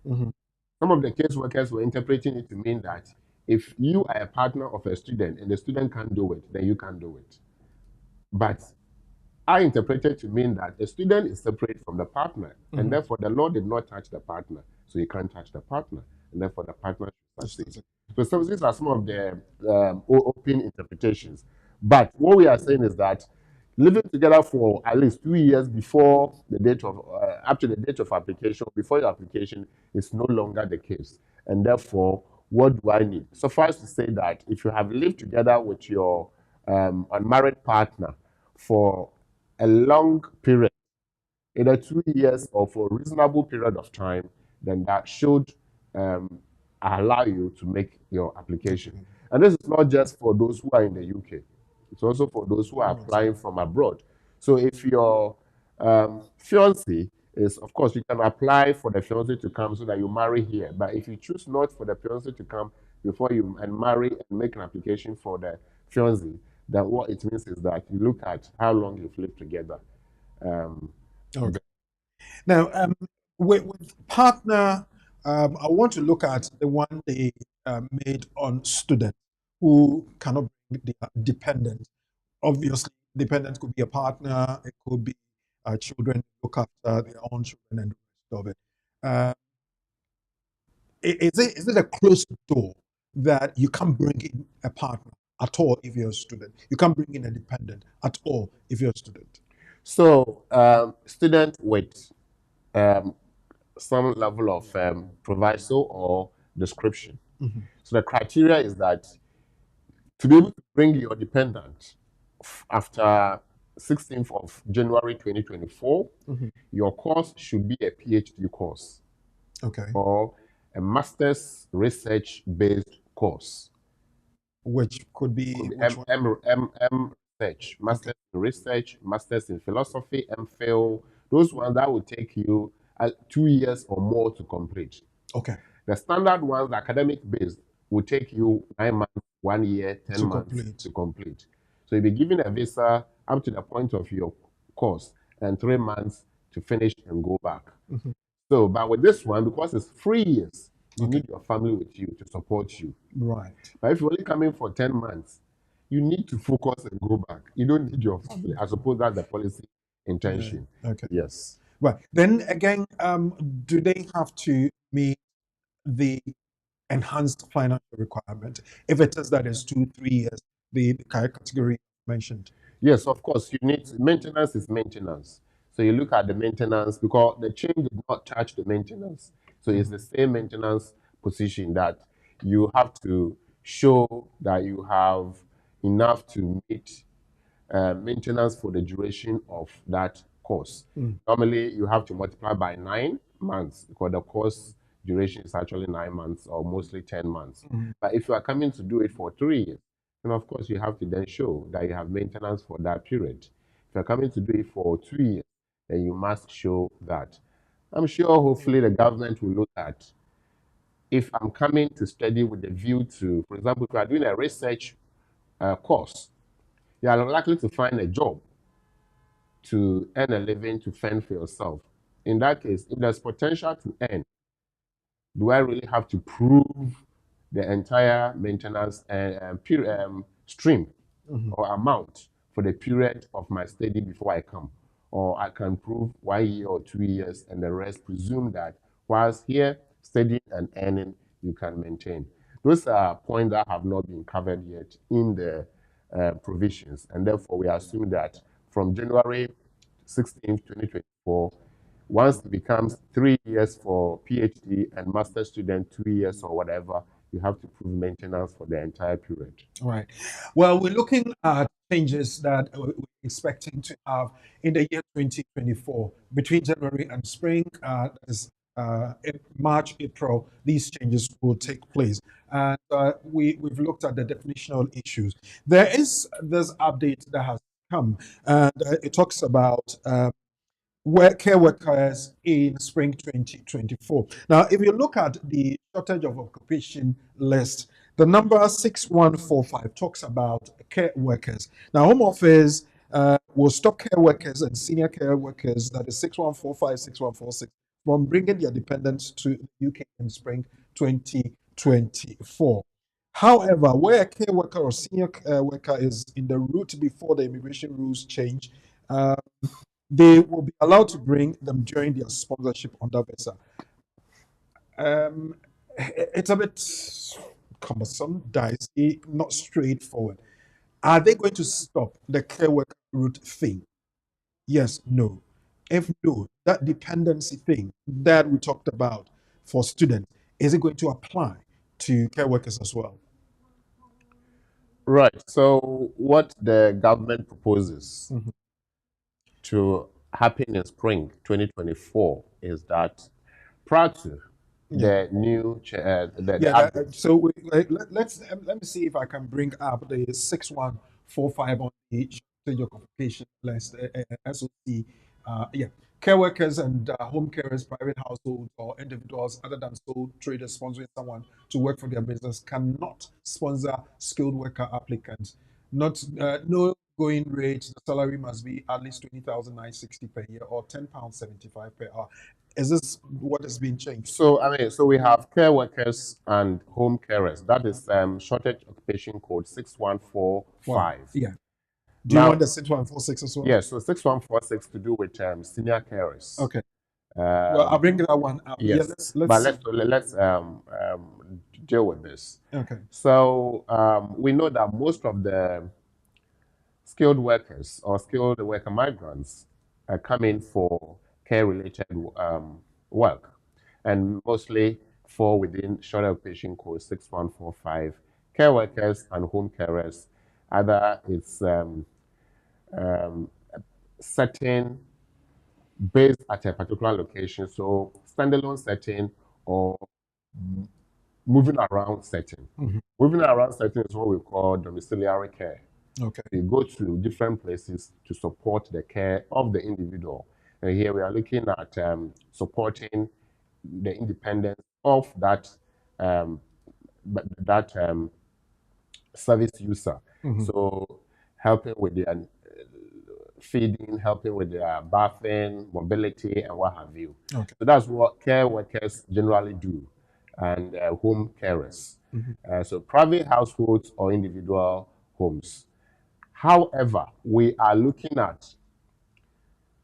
Some of the caseworkers were interpreting it to mean that if you are a partner of a student and the student can't do it, then you can't do it. But I interpreted to mean that a student is separate from the partner, and therefore the law did not touch the partner, so you can't touch the partner, and therefore the partner should succeed. So these are some of the open interpretations. But what we are saying is that living together for at least 2 years before the date of, up to the date of application, before your application, is no longer the case. And therefore, what do I need? Suffice to say that if you have lived together with your unmarried partner for a long period, either 2 years or for a reasonable period of time, then that should allow you to make your application. And this is not just for those who are in the UK. It's also for those who are applying from abroad. So if your fiancé is, of course, you can apply for the fiancé to come so that you marry here. But if you choose not for the fiancé to come before you marry and make an application for the fiancé, then what it means is that you look at how long you've lived together.
Okay. Now, with partner, I want to look at the one they made on students who cannot bring their dependent. Obviously, dependent could be a partner, it could be children, look after their own children and the rest of it. Is it a closed door that you can't bring in a partner at all if you're a student? You can't bring in a dependent at all if you're a student.
So, student with some level of proviso or description. So the criteria is that to be able to bring your dependent after 16th of January 2024, your course should be a PhD course.
Okay.
Or a master's research-based course.
Which could be
M research, master's in research, master's in philosophy, MPhil. Those ones that will take you 2 years or more to complete.
Okay.
The standard ones, the academic based, will take you 9 months, 1 year, 10 months to complete. So you'll be given a visa up to the point of your course and 3 months to finish and go back. So, but with this one, because it's 3 years, you need your family with you to support you.
Right.
But if you're only coming for 10 months, you need to focus and go back. You don't need your family. I suppose that's the policy intention.
Okay.
Yes.
Right. Then again, do they have to meet the enhanced financial requirement if it is that it's 2-3 years, the category mentioned?
Yes, of course. You need maintenance is maintenance. So you look at the maintenance because the change did not touch the maintenance. So it's the same maintenance position that you have to show that you have enough to meet maintenance for the duration of that course. Normally, you have to multiply by 9 months because the course duration is actually 9 months or mostly 10 months. But if you are coming to do it for 3 years, then of course you have to then show that you have maintenance for that period. If you're coming to do it for 2 years, then you must show that. I'm sure hopefully the government will look at if I'm coming to study with the view to, for example, if you are doing a research course, you are likely to find a job to earn a living to fend for yourself. In that case, if there's potential to earn, do I really have to prove the entire maintenance stream or amount for the period of my study before I come? Or I can prove 1 year or 2 years and the rest presume that whilst here studying and earning, you can maintain. Those are points that have not been covered yet in the provisions, and therefore we assume that from January 16th, 2024, once it becomes 3 years for PhD and master student 2 years or whatever, you have to prove maintenance for the entire period.
Right. Well, we're looking at changes that we're expecting to have in the year 2024 between January and spring. That is March, April. These changes will take place, and we've looked at the definitional issues. There is this update that has come, and it talks about care workers in spring 2024. Now, if you look at the shortage of occupation list, the number 6145 talks about care workers. Now, Home Office will stop care workers and senior care workers, that is 6145, 6146, from bringing their dependents to the UK in spring 2024. However, where a care worker or senior care worker is in the route before the immigration rules change, they will be allowed to bring them during their sponsorship on that visa. It's a bit cumbersome, dicey, not straightforward. Are they going to stop the care worker route thing? Yes, no. If no, that dependency thing that we talked about for students, is it going to apply to care workers as well?
Right. So what the government proposes to happen in spring 2024 is that prior to the new
so let me see if I can bring up the 6145 on the shortage of occupation list, SOC. Care workers and home carers, private households or individuals other than sole traders sponsoring someone to work for their business cannot sponsor skilled worker applicants. No going rate. The salary must be at least 20,960 per year or £10.75 per hour. Is this what has been changed?
So we have care workers and home carers. That is shortage occupation code 6145.
Wow. Yeah. Do you want the 6146 as well?
Yeah, so 6146 to do with senior carers.
Okay. Well, I'll bring that one up.
Yes.
Yeah,
let's deal with this.
Okay.
So we know that most of the skilled workers or skilled worker migrants are coming for care-related work, and mostly fall within shortage occupation code 6145. Care workers and home carers, either it's setting based at a particular location, so standalone setting or moving around setting. Moving around setting is what we call domiciliary care.
Okay.
You go to different places to support the care of the individual. And here we are looking at supporting the independence of that service user. So helping with their feeding, helping with their bathing, mobility, and what have you.
Okay.
So that's what care workers generally do, and home carers. So private households or individual homes. However, we are looking at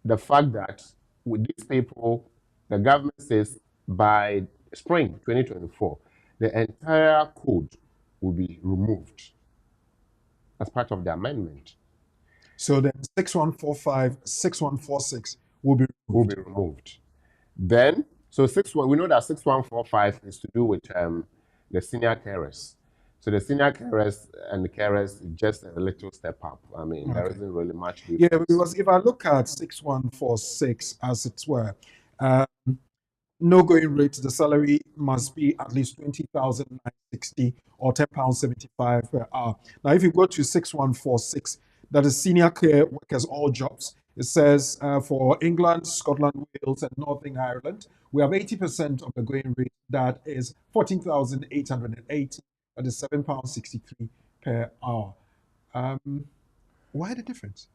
the fact that with these people, the government says by spring 2024, the entire code will be removed as part of the amendment.
So then 6145, 6146 will be
removed. Then, so we know that 6145 is to do with the senior carers. So the senior carers and the carers is just a little step up. I mean, there isn't really much difference.
Yeah, because if I look at 6146 as it were, no going rate, the salary must be at least 20,960 or £10.75 per hour. Now, if you go to 6146, that is senior care workers, all jobs. It says for England, Scotland, Wales, and Northern Ireland, we have 80% of the going rate. That is 14,880. That is £7.63 per hour. Why the difference?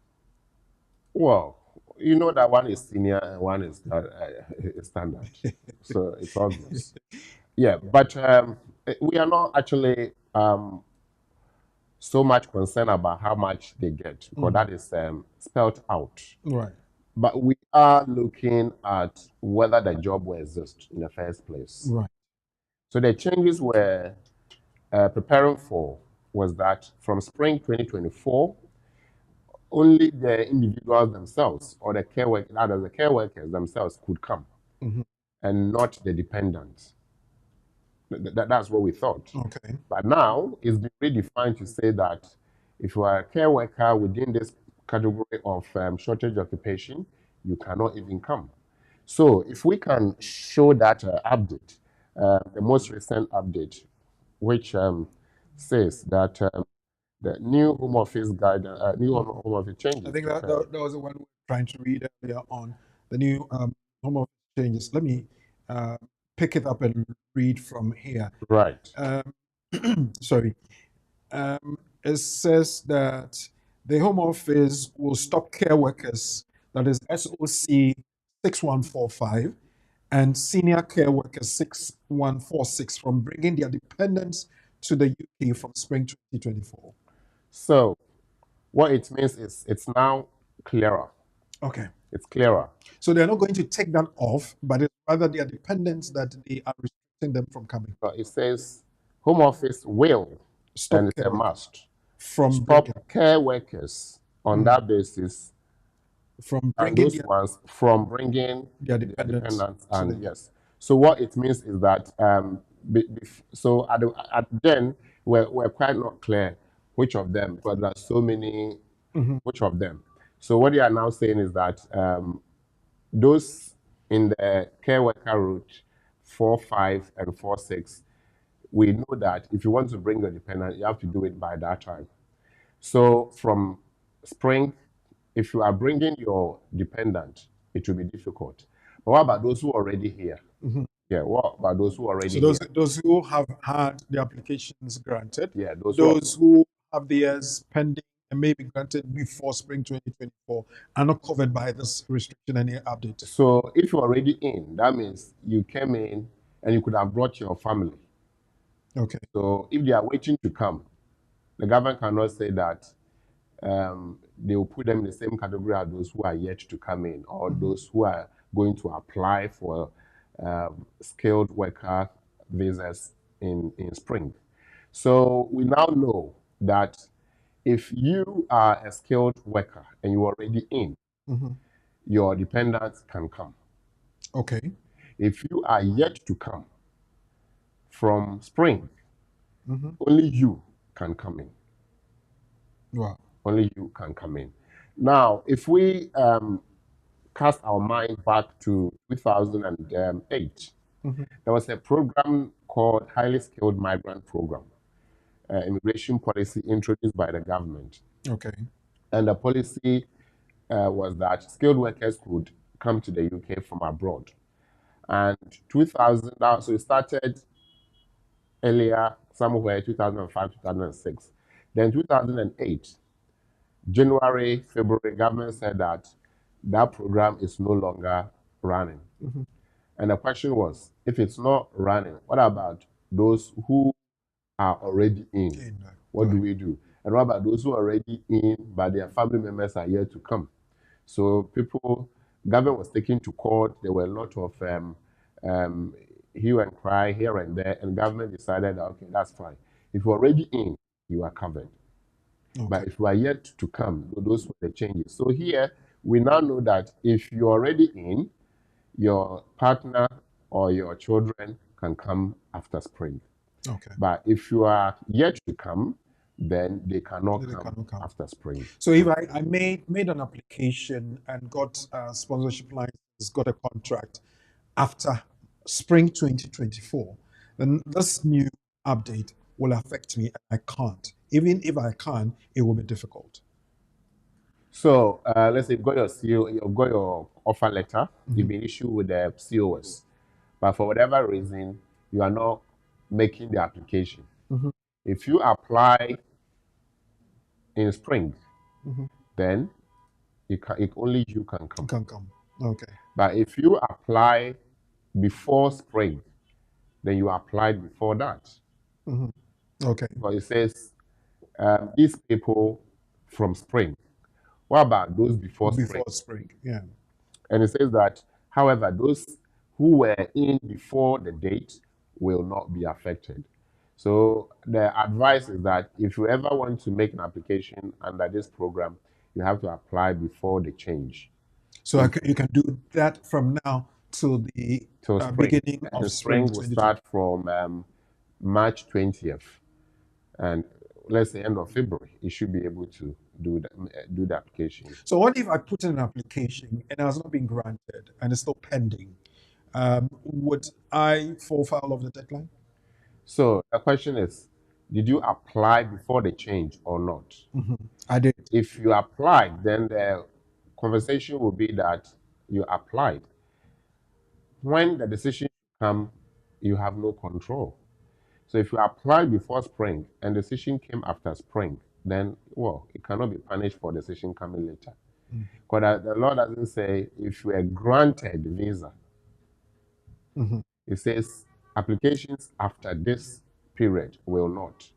Well, you know that one is senior and one is standard. So it's obvious. Yeah, but we are not actually so much concerned about how much they get, because that is spelled out.
Right.
But we are looking at whether the job will exist in the first place.
Right.
So the changes were preparing for was that from spring 2024, only the individuals themselves or the care workers, the care workers themselves could come, and not the dependents. That's what we thought.
Okay.
But now it's been redefined to say that if you are a care worker within this category of shortage occupation, you cannot even come. So if we can show that update, the most recent update, which says that the new Home Office guidance, new Home Office changes.
I think that was the one we were trying to read earlier on, the new Home Office changes. Let me pick it up and read from here.
Right.
Sorry. It says that the Home Office will stop care workers, that is SOC 6145, and senior care workers 6146 from bringing their dependents to the UK from spring 2024.
So what it means is it's now clearer.
Okay.
It's clearer.
So they're not going to take that off, but it's rather their dependents that they are restricting them from coming.
So it says Home Office will,
Stop
and it's
care
a must,
from
stop
bringing,
care workers on that basis,
from
and
bringing
those ones from bringing
their
their
dependents.
dependents.
to
And
the-
yes, so what it means is that so at then we're quite not clear which of them, because there are so many, which of them. So what they are now saying is that those in the care worker route 4.5 and 4.6, we know that if you want to bring your dependent, you have to do it by that time. So from spring, if you are bringing your dependent, it will be difficult. But what about those who are already here? Yeah, what about those who are already
So
here?
those who have had the applications granted,
Yeah, those
those who have theirs pending and may be granted before spring 2024 are not covered by this restriction and update.
So if you're already in, that means you came in and you could have brought your family.
Okay.
So if they are waiting to come, the government cannot say that they will put them in the same category as those who are yet to come in, or those who are going to apply for skilled worker visas in spring. So we now know that if you are a skilled worker and you're already in, your dependents can come.
Okay.
If you are yet to come from spring, only you can come in.
Wow.
Only you can come in. Now, if we cast our mind back to 2008, there was a program called Highly Skilled Migrant Program, immigration policy introduced by the government.
Okay.
And the policy was that skilled workers could come to the UK from abroad. And 2000, so it started earlier, somewhere 2005, 2006. Then 2008, January, February, government said that that program is no longer running. And the question was, if it's not running, what about those who are already in? What do we do? And what about those who are already in, but their family members are yet to come? So government was taken to court. There were a lot of hue and cry here and there, and government decided that, okay, that's fine. If you're already in, you are covered.
Okay.
But if you are yet to come, those were the changes. So here, we now know that if you're already in, your partner or your children can come after spring.
Okay.
But if you are yet to come, then they cannot come after spring.
So if I made an application and got sponsorship license, got a contract after spring 2024, then this new update will affect me. I can't. Even if I can, it will be difficult.
So let's say you've got your CO, you've got your offer letter, you've been issued with the COS, but for whatever reason, you are not making the application. If you apply in spring, then only you can come.
Can come. Okay.
But if you apply before spring, then you applied before that.
Okay.
But it says these people from spring. What about those before spring?
Before spring, yeah.
And it says that, however, those who were in before the date will not be affected. So the advice is that if you ever want to make an application under this program, you have to apply before the change.
So you can do that from now till the
Till spring.
beginning of
And
spring.
will start from March 20th, and let's say end of February, you should be able to do the application.
So what if I put in an application and it has not been granted and it's still pending? Would I fall foul of the deadline?
So the question is, did you apply before the change or not?
I did.
If you applied, then the conversation will be that you applied. When the decision comes, you have no control. So if you apply before spring and decision came after spring, then, well, it cannot be punished for decision coming later. Because the law doesn't say if you are granted visa. It says applications after this period will not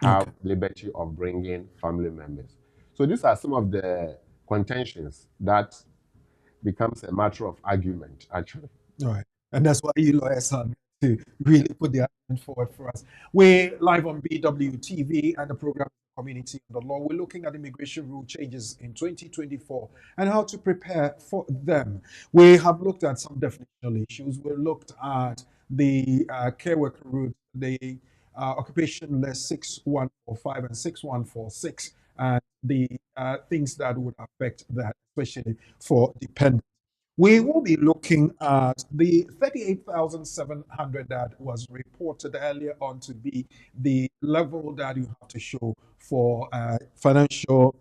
have liberty of bringing family members. So these are some of the contentions that becomes a matter of argument, actually.
All right. And that's why you lawyers are to really put the argument forward for us. We're live on BWTV and the program Community and the Law. We're looking at immigration rule changes in 2024 and how to prepare for them. We have looked at some definitional issues. We looked at the care worker route, the occupation list 6145 and 6146, and the things that would affect that, especially for dependents. We will be looking at the 38,700 that was reported earlier on to be the level that you have to show for financial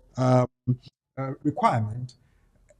requirement.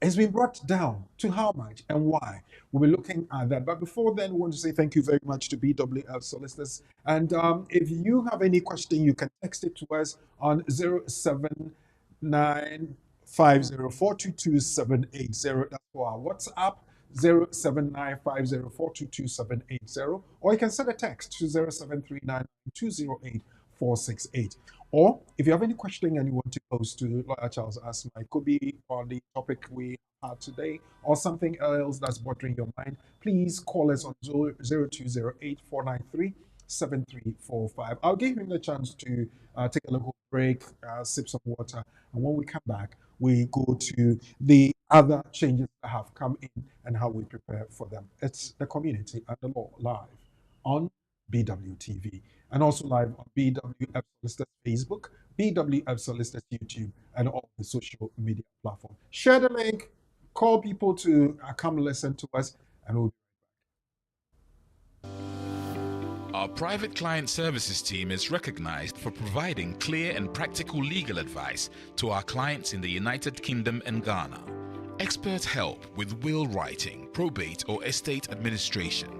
Has been brought down to how much and why? We'll be looking at that. But before then, we want to say thank you very much to BWF Solicitors. And if you have any question, you can text it to us on 07950422780. That's for our WhatsApp, 07950422780. Or you can send a text to 0739208468. Or if you have any question and you want to pose to Lawyer Charles Asma, it could be on the topic we had today or something else that's bothering your mind, please call us on 0208-493-7345. I'll give him the chance to take a little break, sip some water, and when we come back, we go to the other changes that have come in and how we prepare for them. It's the Community and the Law live on BWTV and also live on BWF Solicitors Facebook, BWF Solicitors YouTube, and all the social media platforms. Share the link, call people to come listen to us, and we'll be right back.
Our private client services team is recognized for providing clear and practical legal advice to our clients in the United Kingdom and Ghana. Expert help with will writing, probate, or estate administration.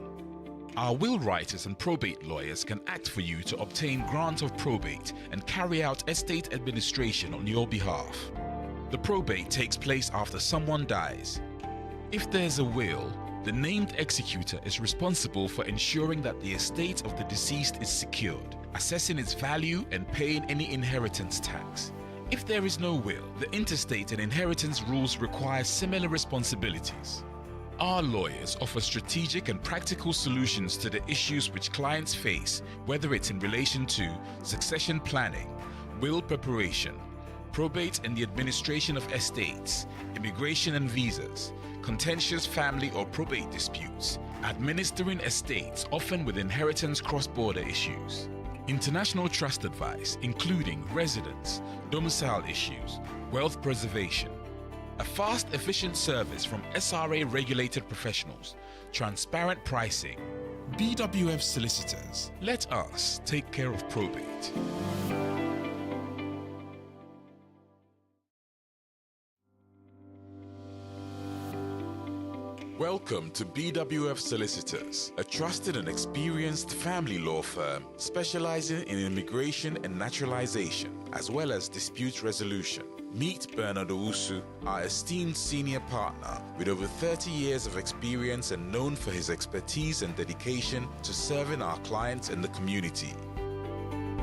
Our will writers and probate lawyers can act for you to obtain grant of probate and carry out estate administration on your behalf. The probate takes place after someone dies. If there's a will, the named executor is responsible for ensuring that the estate of the deceased is secured, assessing its value and paying any inheritance tax. If there is no will, the interstate and inheritance rules require similar responsibilities. Our lawyers offer strategic and practical solutions to the issues which clients face, whether it's in relation to succession planning, will preparation, probate and the administration of estates, immigration and visas, contentious family or probate disputes, administering estates often with inheritance cross-border issues, international trust advice including residence, domicile issues, wealth preservation, a fast, efficient service from SRA-regulated professionals, transparent pricing. BWF Solicitors, let us take care of probate. Welcome to BWF Solicitors, a trusted and experienced family law firm specializing in immigration and naturalization, as well as dispute resolution. Meet Bernard Owusu, our esteemed senior partner with over 30 years of experience and known for his expertise and dedication to serving our clients and the community.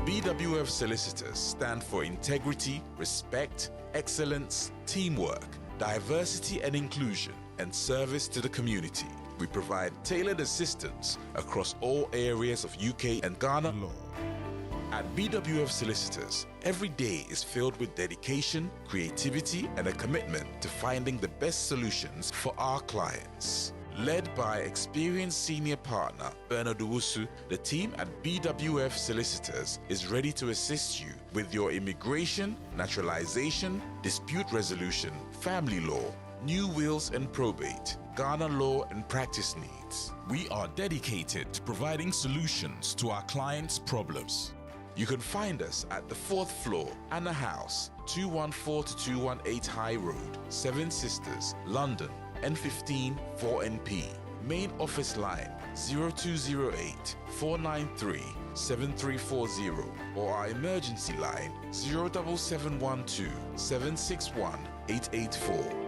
BWF Solicitors stand for integrity, respect, excellence, teamwork, diversity and inclusion, and service to the community. We provide tailored assistance across all areas of UK and Ghana law. At BWF Solicitors, every day is filled with dedication, creativity, and a commitment to finding the best solutions for our clients. Led by experienced senior partner Bernard Owusu, the team at BWF Solicitors is ready to assist you with your immigration, naturalization, dispute resolution, family law, new wills and probate, Ghana law and practice needs. We are dedicated to providing solutions to our clients' problems. You can find us at the 4th floor, Anna House, 214 to 218 High Road, Seven Sisters, London, N15 4NP. Main office line 0208 493 7340 or our emergency line 07712 761 884.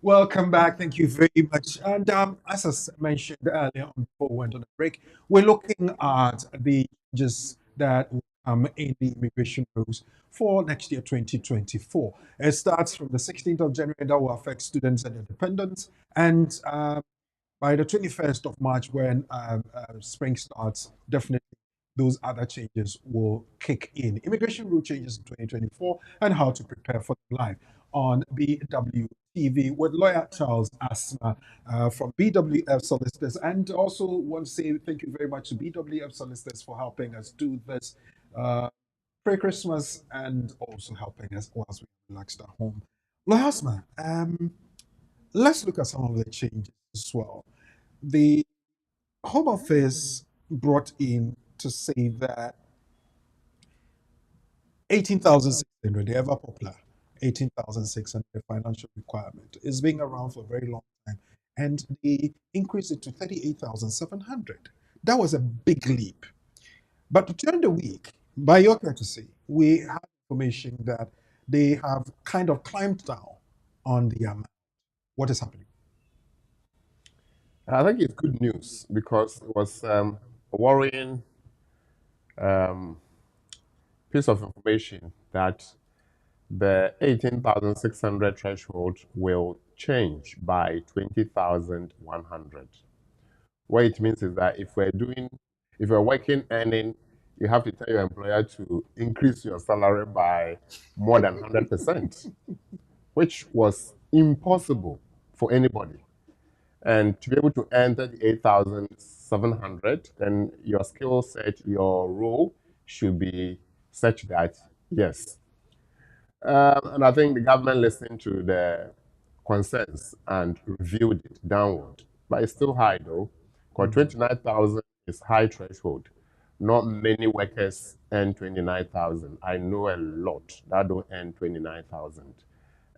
Welcome back. Thank you very much. And as I mentioned earlier before we went on the break, we're looking at the changes that will come in the immigration rules for next year, 2024. It starts from the 16th of January, that will affect students and their dependents. And by the 21st of March, when spring starts, definitely those other changes will kick in. Immigration rule changes in 2024 and how to prepare for life on BWTV with lawyer Charles Asma from BWF Solicitors. And also want to say thank you very much to BWF Solicitors for helping us do this pre-Christmas and also helping us whilst we relaxed at home. Lawyer Asma, let's look at some of the changes as well. The Home Office brought in to say that 18,600, the ever popular 18,600 financial requirement, is being around for a very long time, and they increased it to 38,700. That was a big leap. But during the week, by your courtesy, we have information that they have kind of climbed down on the amount. What is happening?
I think it's good news because it was a worrying piece of information that the 18,600 threshold will change by 20,100. What it means is that if you're working earning, you have to tell your employer to increase your salary by more than 100%, which was impossible for anybody. And to be able to earn 38,700, then your skill set, your role should be such that, yes. And I think the government listened to the concerns and reviewed it downward. But it's still high though, because 29,000 is high threshold. Not many workers earn 29,000. I know a lot that don't earn 29,000.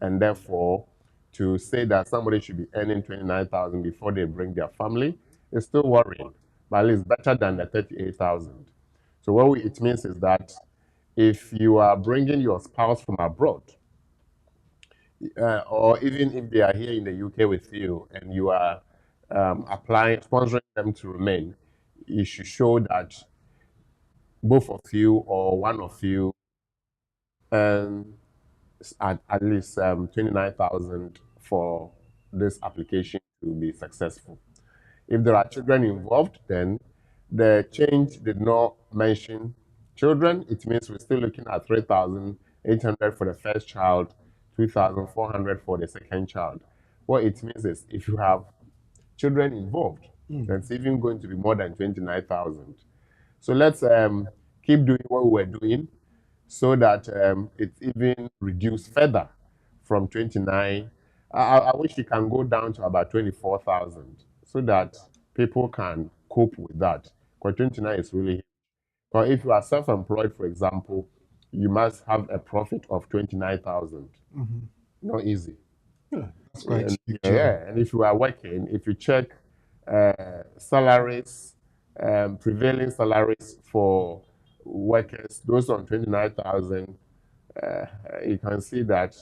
And therefore, to say that somebody should be earning 29,000 before they bring their family is still worrying, but at least better than the 38,000. So what it means is that if you are bringing your spouse from abroad, or even if they are here in the UK with you and you are sponsoring them to remain, you should show that both of you or one of you at least 29,000 for this application to be successful. If there are children involved, then the change did not mention children. It means we're still looking at 3,800 for the first child, 2,400 for the second child. What it means is if you have children involved, then it's even going to be more than 29,000. So let's keep doing what we're doing so that it's even reduced further from 29. I wish it can go down to about 24,000 so that people can cope with that. Because 29 is really. Or if you are self-employed, for example, you must have a profit of 29,000. Not easy.
That's quite
And,
huge.
yeah, and if you are working, if you check salaries, prevailing salaries for workers, those on 29,000, you can see that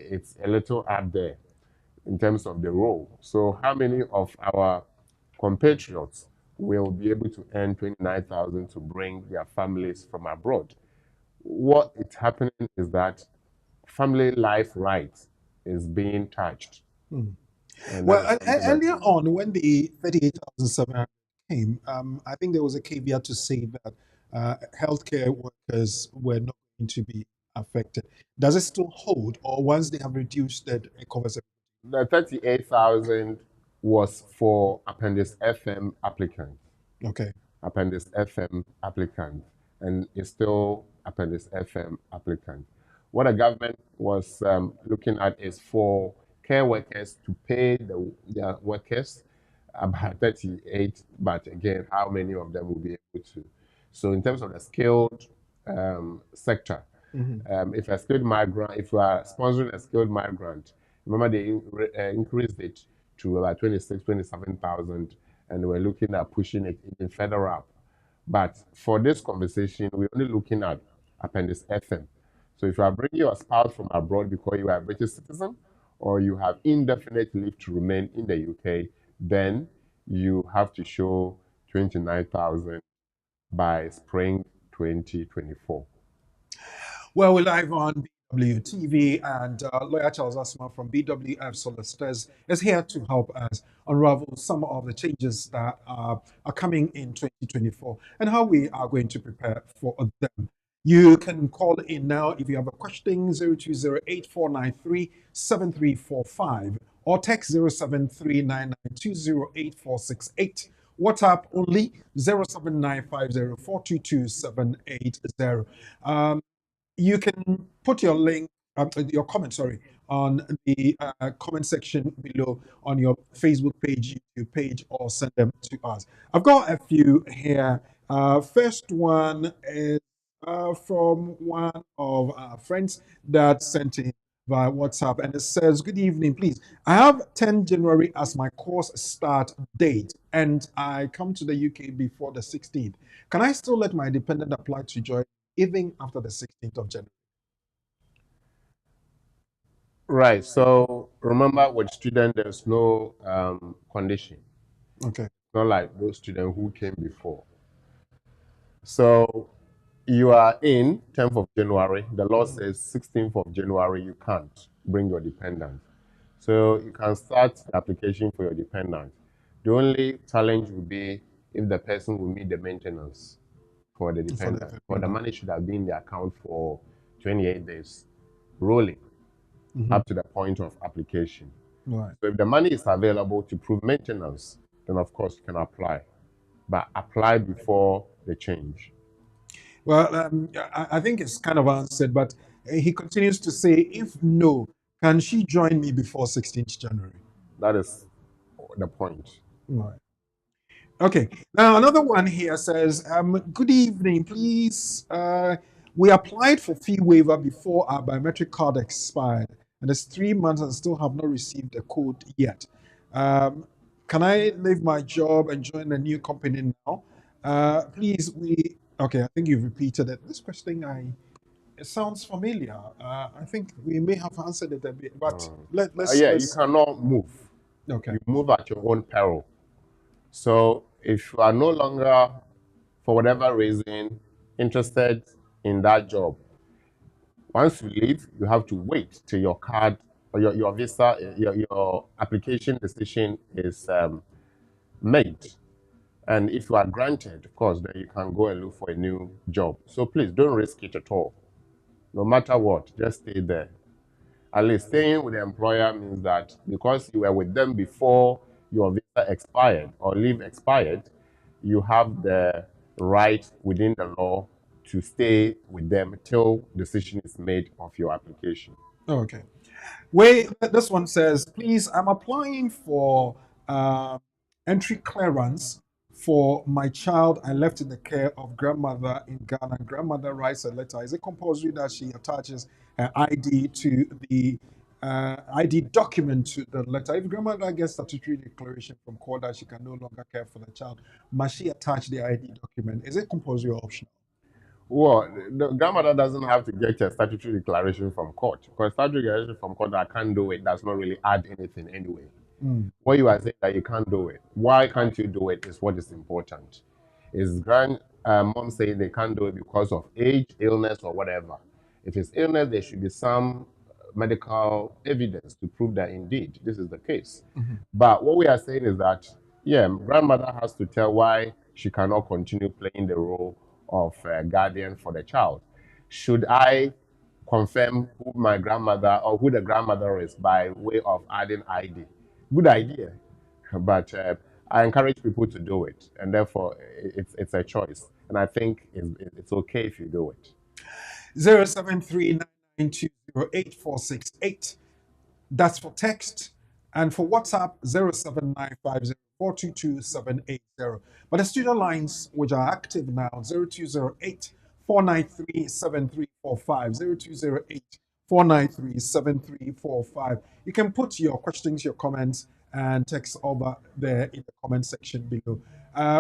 it's a little up there in terms of the role. So how many of our compatriots will be able to earn 29,000 to bring their families from abroad? What is happening is that family life rights is being touched. And
Well,
that is something that-
earlier on, when the 38,700 came, I think there was a caveat to say that healthcare workers were not going to be affected. Does it still hold, or once they have reduced it, it covers it?
the 38,000 was for Appendix FM applicants.
Okay.
Appendix FM applicant, and it's still Appendix FM applicant. What the government was looking at is for care workers to pay their workers about 38, but again, how many of them will be able to? So in terms of the skilled sector, if a skilled migrant, if you are sponsoring a skilled migrant, remember they increased it to about 27,000, and we're looking at pushing it even further up. But for this conversation, we're only looking at Appendix FM. So if you are bringing your spouse from abroad because you are a British citizen, or you have indefinite leave to remain in the UK, then you have to show 29,000 by spring 2024.
Well, we're live on BWTV, and lawyer Charles Asma from BWF Solicitors is here to help us unravel some of the changes that are coming in 2024 and how we are going to prepare for them. You can call in now if you have a question, 0208-493-7345, or text 0739920848. WhatsApp only 0795042278. You can put your link, your comment, on the comment section below on your Facebook page, YouTube page, or send them to us. I've got a few here. First one is from one of our friends that sent in via WhatsApp, and it says, "Good evening, please. I have 10 January as my course start date, and I come to the UK before the 16th. Can I still let my dependent apply to join even after the 16th of January?"
Right. So remember, with student, there's no condition.
Okay.
Not like those students who came before. So you are in 10th of January. The law says 16th of January, you can't bring your dependent. So you can start the application for your dependent. The only challenge will be if the person will meet the maintenance for the dependent. For the money should have been in the account for 28 days, rolling up to the point of application.
Right.
So if the money is available to prove maintenance, then of course you can apply. But apply before the change.
Well, I think it's kind of answered, but he continues to say, if no, can she join me before 16th January?
That is the point.
Right. Okay. Now, another one here says, good evening, please. We applied for fee waiver before our biometric card expired, and it's 3 months and still have not received a code yet. Can I leave my job and join a new company now? Please, okay, I think you've repeated it. This question, it sounds familiar. I think we may have answered it a bit, but let's.
You cannot move.
Okay.
You move at your own peril. So if you are no longer, for whatever reason, interested in that job, once you leave, you have to wait till your card or your visa, your application decision is made. And if you are granted, of course, then you can go and look for a new job. So please don't risk it at all. No matter what, just stay there. At least staying with the employer means that because you were with them before your visa expired or leave expired, you have the right within the law to stay with them till decision is made of your application.
Okay. Wait, this one says, please, I'm applying for entry clearance for my child I left in the care of grandmother in Ghana. Grandmother writes a letter. Is it compulsory that she attaches her ID to the ID document to the letter? If grandmother gets statutory declaration from court that she can no longer care for the child, must she attach the ID document? Is it compulsory or optional?
Well, the grandmother doesn't have to get a statutory declaration from court, because statutory declaration from court that can't do it does not really add anything anyway. What you are saying that you can't do it. Why can't you do it is what is important. Is mom saying they can't do it because of age, illness, or whatever? If it's illness, there should be some medical evidence to prove that indeed this is the case. But what we are saying is that, yeah, grandmother has to tell why she cannot continue playing the role of guardian for the child. Should I confirm who my grandmother or who the grandmother is by way of adding ID? Good idea, but I encourage people to do it, and therefore it's a choice, and I think it's okay if you do it.
0739920848. That's for text. And for WhatsApp, 0795042278. But the studio lines, which are active now, 0208-493-7345, 0208-493-7345. You can put your questions, your comments, and text over there in the comment section below.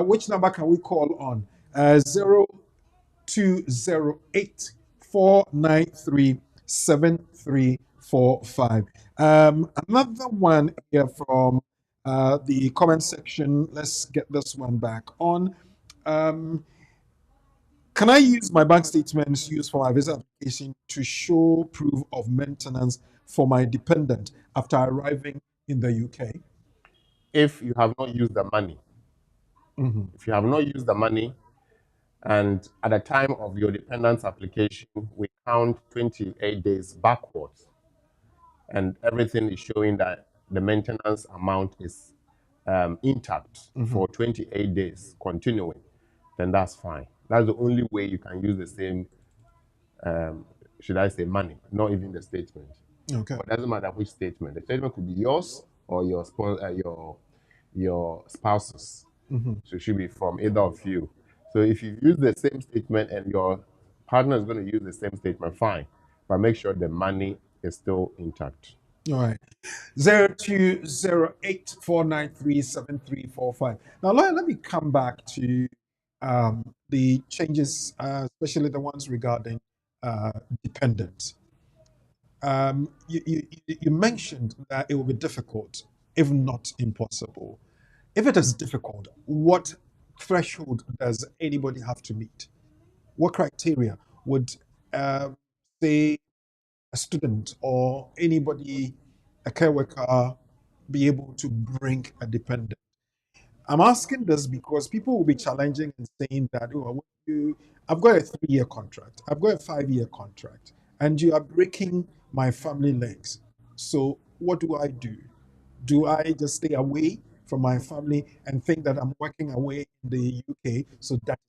Which number can we call on? 0208-493-7345. Another one here from the comment section. Let's get this one back on. Can I use my bank statements used for my visa application to show proof of maintenance for my dependent after arriving in the UK?
If you have not used the money, if you have not used the money, and at the time of your dependence application, we count 28 days backwards, and everything is showing that the maintenance amount is intact for 28 days continuing, then that's fine. That's the only way you can use the same, should I say, money, not even the statement.
Okay.
But it doesn't matter which statement. The statement could be yours or your spouse's. So it should be from either of you. So if you use the same statement and your partner is going to use the same statement, fine. But make sure the money is still intact.
All right. 0208-493-7345. Now, let me come back to the changes, especially the ones regarding dependents. You mentioned that it will be difficult, if not impossible. If it is difficult, what threshold does anybody have to meet? What criteria would, say, a student or anybody, a care worker, be able to bring a dependent? I'm asking this because people will be challenging and saying that, oh, I've got a 3-year contract, I've got a 5-year contract, and you are breaking my family legs. So what do I do? Do I just stay away from my family and think that I'm working away in the UK? So that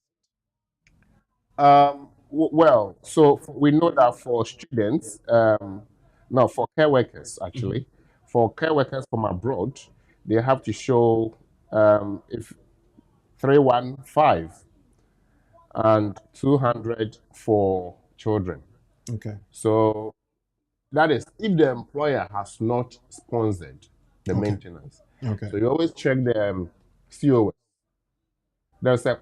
Well, so we know that for students, no, for care workers actually, for care workers from abroad, they have to show if 315 and 200 for children.
okay.
So that is if the employer has not sponsored the maintenance.
Okay.
So you always check the COS. There's a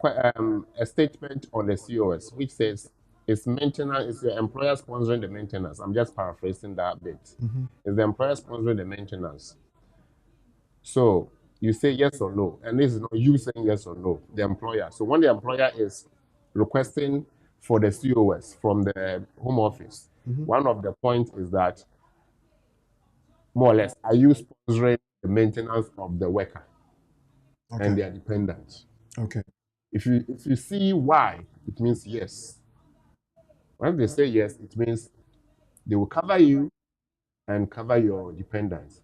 statement on the COS which says it's maintenance, it's the employer sponsoring the maintenance. I'm just paraphrasing that bit. It's the employer sponsoring the maintenance. So you say yes or no, and this is not you saying yes or no, the employer. So when the employer is requesting for the COS from the Home Office, one of the points is that, more or less, are you sponsoring the maintenance of the worker and their dependents?
Okay.
If you see why, it means yes. When they say yes, it means they will cover you and cover your dependents.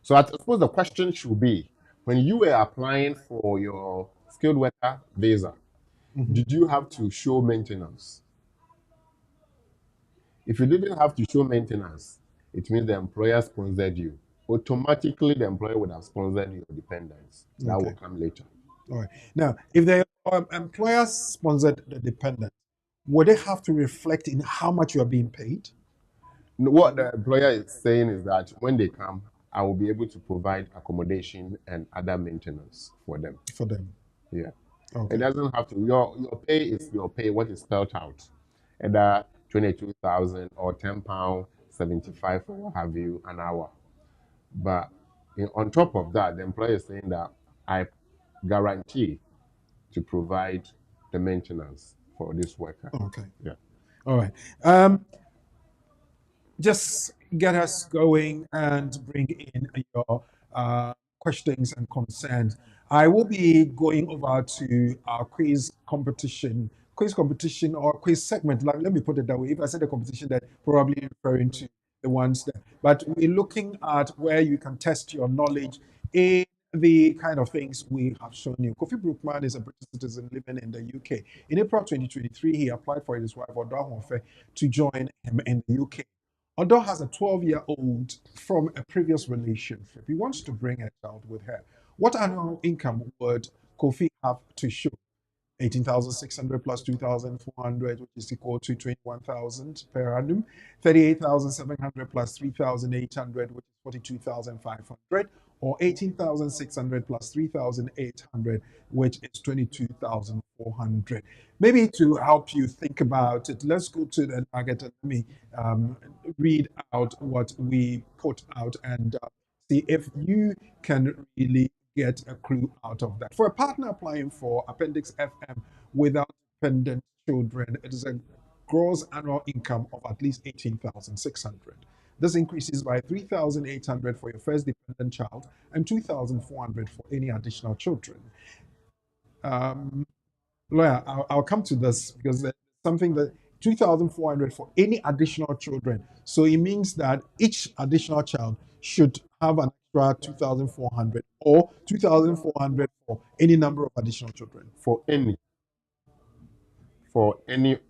So I suppose the question should be, when you were applying for your skilled worker visa, did you have to show maintenance? If you didn't have to show maintenance, it means the employer sponsored you. Automatically, the employer would have sponsored your dependents. That will
Okay.
come later.
All right. Now, if the employer sponsored the dependent, would they have to reflect in how much you are being paid?
What the employer is saying is that when they come, I will be able to provide accommodation and other maintenance for them.
For them.
Yeah.
Okay.
It doesn't have to. Your pay is your pay. What is spelled out, either 22,000 or £10, 75 or what have you an hour. But on top of that, the employer is saying that I guarantee to provide the maintenance for this worker.
Okay.
Yeah.
All right. Just get us going and bring in your questions and concerns. I will be going over to our quiz competition or quiz segment. Like, let me put it that way. If I said a competition, that probably referring to the ones that. But we're looking at where you can test your knowledge in the kind of things we have shown you. Kofi Brookman is a British citizen living in the UK. In April 2023, he applied for his wife Odo Ahonfe to join him in the UK. Odo has a 12-year-old from a previous relationship. He wants to bring a child with her. What annual income would Kofi have to show? 18,600 plus 2,400, which is equal to 21,000 per annum. 38,700 plus 3,800, which is 42,500. Or 18,600 plus 3,800, which is 22,400. Maybe to help you think about it, let's go to the nugget and let me read out what we put out and see if you can really get a clue out of that. For a partner applying for Appendix FM without dependent children, it is a gross annual income of at least 18,600. This increases by 3,800 for your first dependent child and 2,400 for any additional children. Lawyer, I'll come to this because there's something that 2,400 for any additional children. So it means that each additional child should have an extra 2,400 or 2,400 for any number of additional children.
For any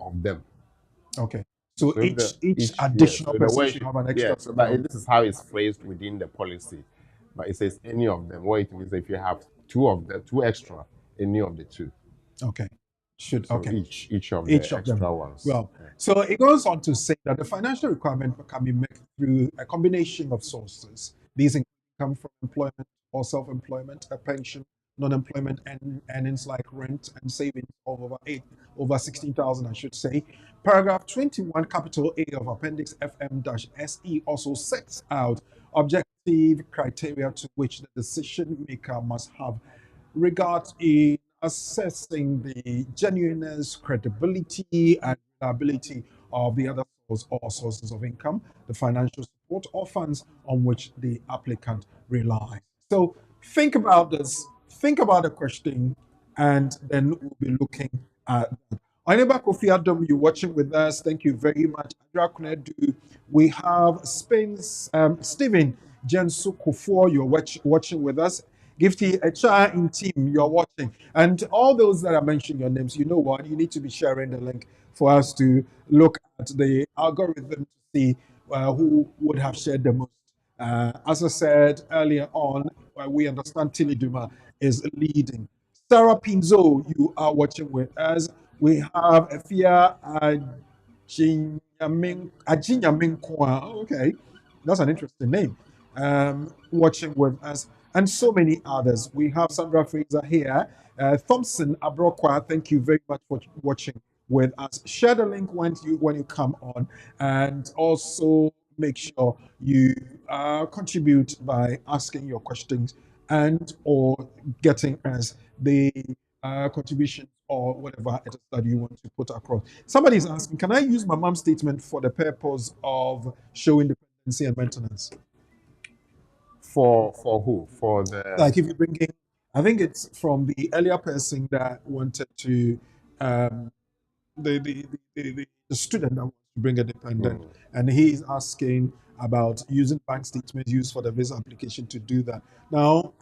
of them.
Okay. So each
so
additional
the
person
way
should have an extra.
Yeah, so that, this is how it's phrased within the policy. But it says any of them. What it means if you have two extra, any of the two.
Okay. Should
So
okay.
Each of
Each
the
of them.
extra ones.
Well, so it goes on to say that the financial requirement can be met through a combination of sources. These come from employment or self-employment, a pension, non-employment, and earnings like rent and savings of over 16,000, I should say. Paragraph 21, capital A of Appendix FM-SE also sets out objective criteria to which the decision maker must have regard in assessing the genuineness, credibility, and reliability of the other source or sources of income, the financial support or funds on which the applicant relies. So think about this, think about the question, and then we'll be looking at that. Aneba Kofi Adam, you're watching with us. Thank you very much. Adra Kunedu. We have Stephen Jensu Kufuor, you're watching with us. Gifty Echa in team, you're watching. And all those that I mentioned your names, you know what? You need to be sharing the link for us to look at the algorithm to see who would have shared the most. As I said earlier on, we understand Tilly Duma is leading. Sarah Pinzo, you are watching with us. We have Efia Ajinyaminkwa. Okay, that's an interesting name. Watching with us, and so many others. We have Sandra Fraser here. Thompson Abrokwa, thank you very much for watching with us. Share the link when you come on, and also make sure you contribute by asking your questions and or getting us the contribution or whatever it is that you want to put across. Somebody is asking, can I use my mom's statement for the purpose of showing dependency and maintenance?
For who? For the
Like if you bring in, I think it's from the earlier person that wanted to, the student that wants to bring a dependent, and he's asking about using bank statements used for the visa application to do that. Now,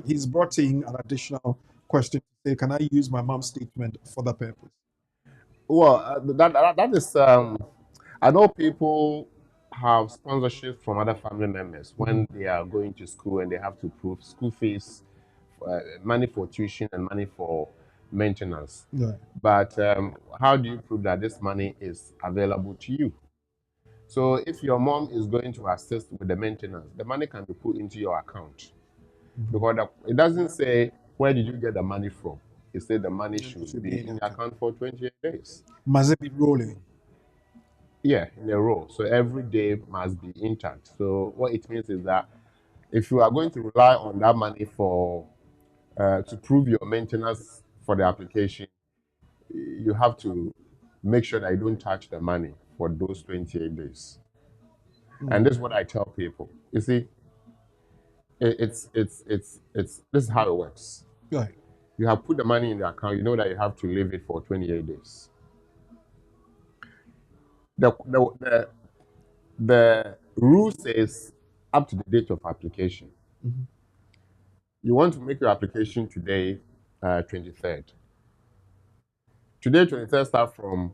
he's brought in an additional question to say, can I use my mom's statement for that purpose?
Well, that is I know people have sponsorship from other family members when they are going to school and they have to prove school fees, money for tuition, and money for maintenance.
Yeah.
But how do you prove that this money is available to you? So if your mom is going to assist with the maintenance, the money can be put into your account. Because it doesn't say, where did you get the money from? It said the money should be in your account for 28 days.
Must it be rolling?
Yeah, in a row. So every day must be intact. So what it means is that if you are going to rely on that money for to prove your maintenance for the application, you have to make sure that you don't touch the money for those 28 days. And this is what I tell people. You see, it's this is how it works.
Right.
You have put the money in the account, you know that you have to leave it for 28 days. The rule says up to the date of application. You want to make your application today, 23rd. Today, 23rd, start from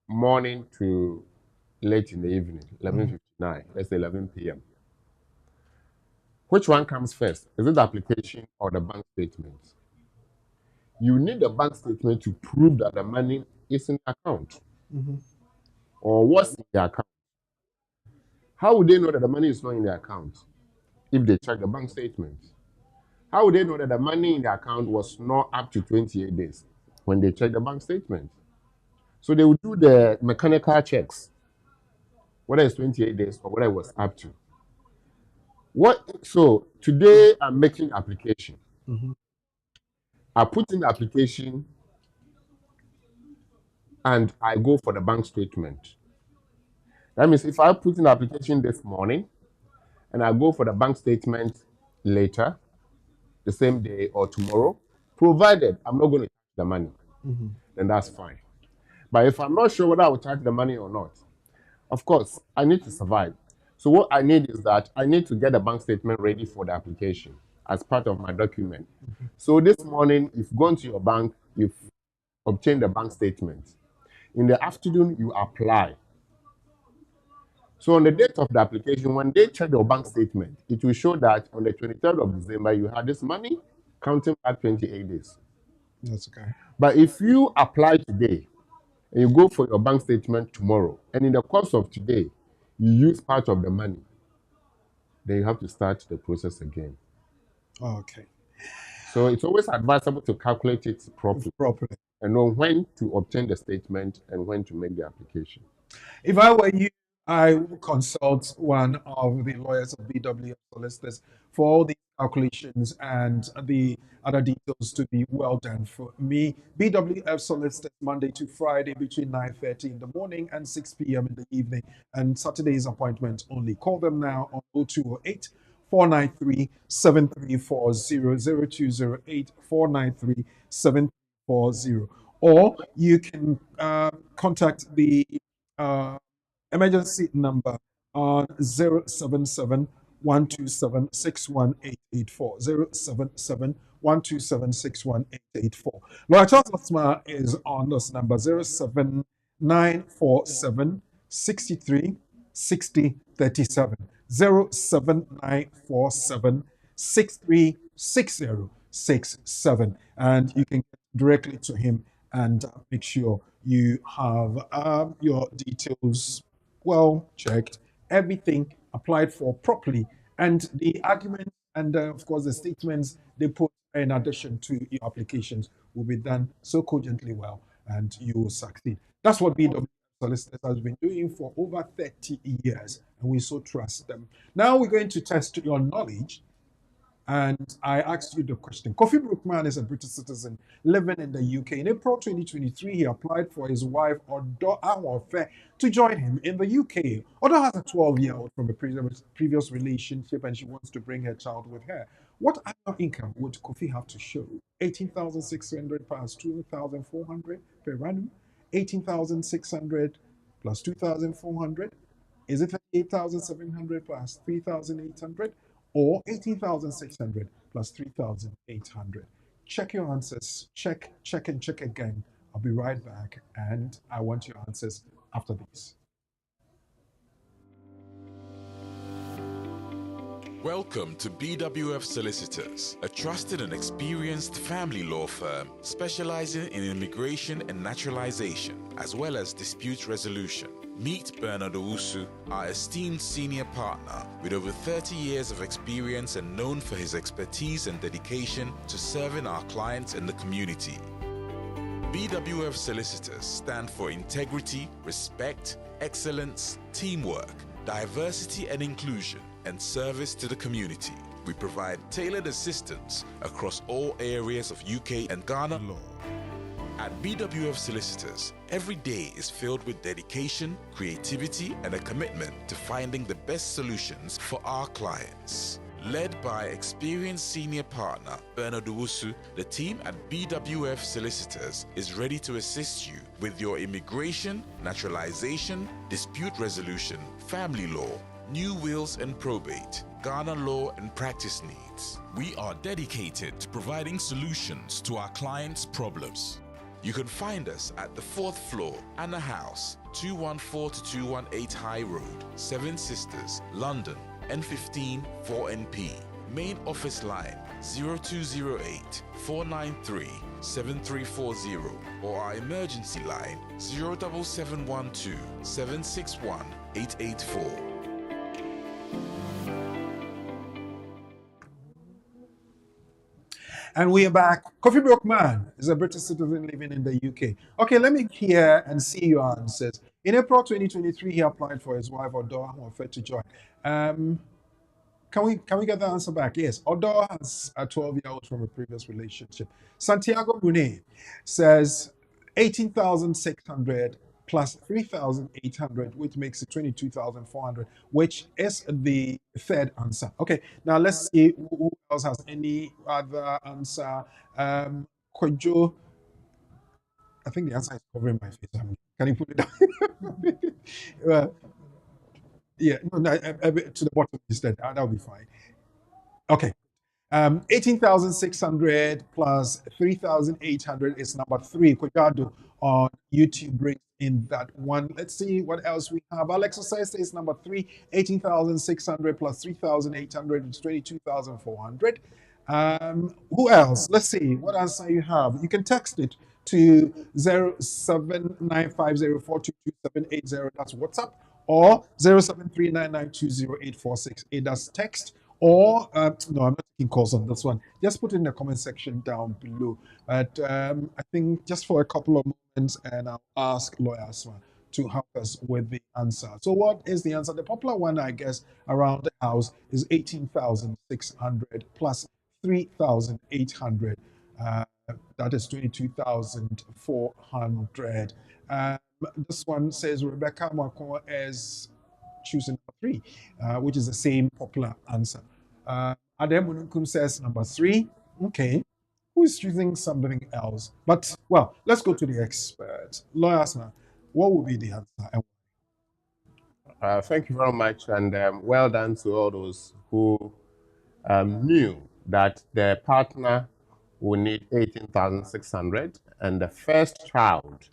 morning to late in the evening, 11:59, let's say 11 p.m. Which one comes first? Is it the application or the bank statement? You need the bank statement to prove that the money is in the account or what's in the account. How would they know that the money is not in the account if they check the bank statement? How would they know that the money in the account was not up to 28 days when they check the bank statement? So they would do the mechanical checks, whether it's 28 days or whether it was up to. So today I'm making application. I put in the application and I go for the bank statement. That means if I put in the application this morning and I go for the bank statement later, the same day or tomorrow, provided I'm not going to charge the money, then that's fine. But if I'm not sure whether I will charge the money or not, of course, I need to survive. So what I need is that I need to get the bank statement ready for the application as part of my document. So this morning, you've gone to your bank, you've obtained the bank statement. In the afternoon, you apply. So on the date of the application, when they check your bank statement, it will show that on the 23rd of December, you had this money counting back 28 days.
That's okay.
But if you apply today and you go for your bank statement tomorrow, and in the course of today, you use part of the money, then you have to start the process again.
Okay.
So it's always advisable to calculate it properly
Properly.
and know when to obtain the statement and when to make the application.
If I were you, I would consult one of the lawyers of BWF solicitors for all the calculations and the other details to be well done for me. BWF solicitors Monday to Friday between 9:30 in the morning and 6 p.m. in the evening, and Saturday's appointment only. Call them now on 0208 493 7340 0208 493 7340, or you can contact the emergency number on 077 127 61884. 077 127 61884. Laura Charles Asma is on this number 07947 63 60 37. 07947 63 60 67. And you can get directly to him and make sure you have your details well checked, everything applied for properly, and the arguments and of course the statements they put in addition to your applications will be done so cogently well, and you will succeed. That's what BW Solicitors has been doing for over 30 years, and we so trust them. Now we're going to test your knowledge. And I asked you the question. Kofi Brookman is a British citizen living in the UK. In April 2023, he applied for his wife, Odo Awofe, to join him in the UK. Odo has a 12-year-old from a previous relationship, and she wants to bring her child with her. What annual income would Kofi have to show? 18,600 plus 2,400 per annum? 18,600 plus 2,400? Is it 38,700 plus 3,800? Or 18,600 plus 3,800? Check your answers. Check, check, and check again. I'll be right back, and I want your answers after this.
Welcome to BWF Solicitors, a trusted and experienced family law firm specializing in immigration and naturalization, as well as dispute resolution. Meet Bernard Owusu, our esteemed senior partner with over 30 years of experience and known for his expertise and dedication to serving our clients and the community. BWF Solicitors stand for integrity, respect, excellence, teamwork, diversity and inclusion, and service to the community. We provide tailored assistance across all areas of UK and Ghana law. At BWF Solicitors, every day is filled with dedication, creativity, and a commitment to finding the best solutions for our clients. Led by experienced senior partner Bernard Owusu, the team at BWF Solicitors is ready to assist you with your immigration, naturalization, dispute resolution, family law, new wills and probate, Ghana law and practice needs. We are dedicated to providing solutions to our clients' problems. You can find us at the 4th floor, Anna House, 214-218 High Road, Seven Sisters, London, N15 4NP. Main office line 0208 493 7340 or our emergency line 07712 761 884.
And we are back. Kofi Brockman is a British citizen living in the UK. Okay, let me hear and see your answers. In April 2023, he applied for his wife Odor, who offered to join. Can we get the answer back? Yes, Odor has a 12-year-old from a previous relationship. Santiago Brune says 18,600 plus 3,800, which makes it 22,400, which is the third answer. Okay, now let's see who else has any other answer. Kojo, I think the answer is covering my face. Can you put it down? Yeah, no, to the bottom instead. That'll be fine. Okay. 18,600 plus 3,800 is number 3. Kojado on YouTube brings in that one. Let's see what else we have. Alexa says number 3. 18,600 plus 3,800 is 22,400. Who else? Let's see what answer you have. You can text it to 0795042278. That's WhatsApp, or 0739920846. That's text. Or no, I'm not taking calls on this one. Just put it in the comment section down below. But I think just for a couple of moments, and I'll ask Lawyer Asma to help us with the answer. So what is the answer? The popular one, I guess, around the house is 18,600 plus 3,800. That is 22,400. This one says Rebecca Marco is choosing number 3, which is the same popular answer. Adem Mununkum says number 3. Okay. Who is choosing something else? But, well, let's go to the expert. Lawyer Asma, what would be the answer?
Thank you very much, and well done to all those who knew that their partner will need 18,600 and the first child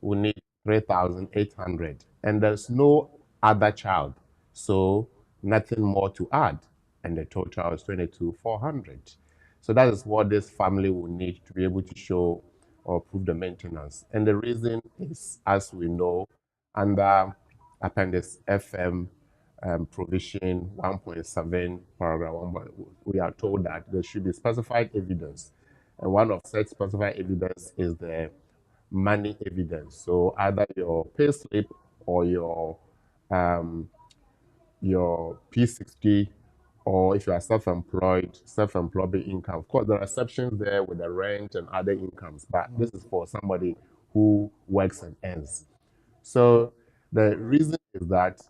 will need 3,800, and there's no other child, so nothing more to add, and the total is 22,400. So that is what this family will need to be able to show or prove the maintenance. And the reason is, as we know, under Appendix FM provision 1.7 paragraph 1, we are told that there should be specified evidence, and one of such specified evidence is the money evidence. So either your pay slip or your P60, or if you are self-employed income. Of course, there are exceptions there with the rent and other incomes, but this is for somebody who works and earns. So the reason is that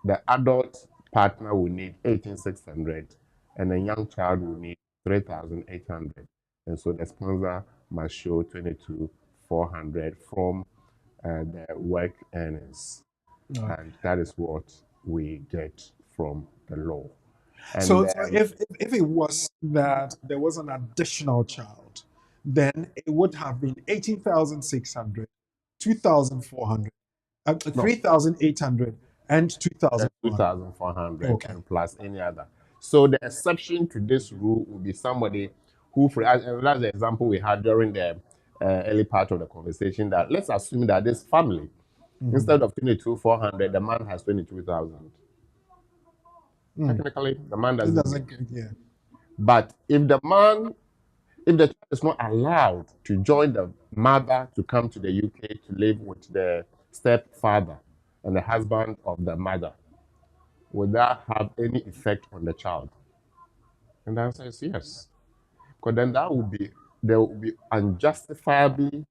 the adult partner will need 18,600 and a young child will need 3,800. And so the sponsor must show 22,400 from the work earnings. And that is what we get from the law. And
so if it was that there was an additional child, then it would have been 18,600, 2,400, 3,800 and 2,000.
2,400
Okay.
and plus any other. So the exception to this rule would be somebody who, that's the example we had during the early part of the conversation, that let's assume that this family, instead of 22,400, the man has 22,000. Technically, the man
It
doesn't.
doesn't, yeah.
But if the child is not allowed to join the mother to come to the UK to live with the stepfather and the husband of the mother, would that have any effect on the child? And the answer is yes. Because then there will be unjustifiably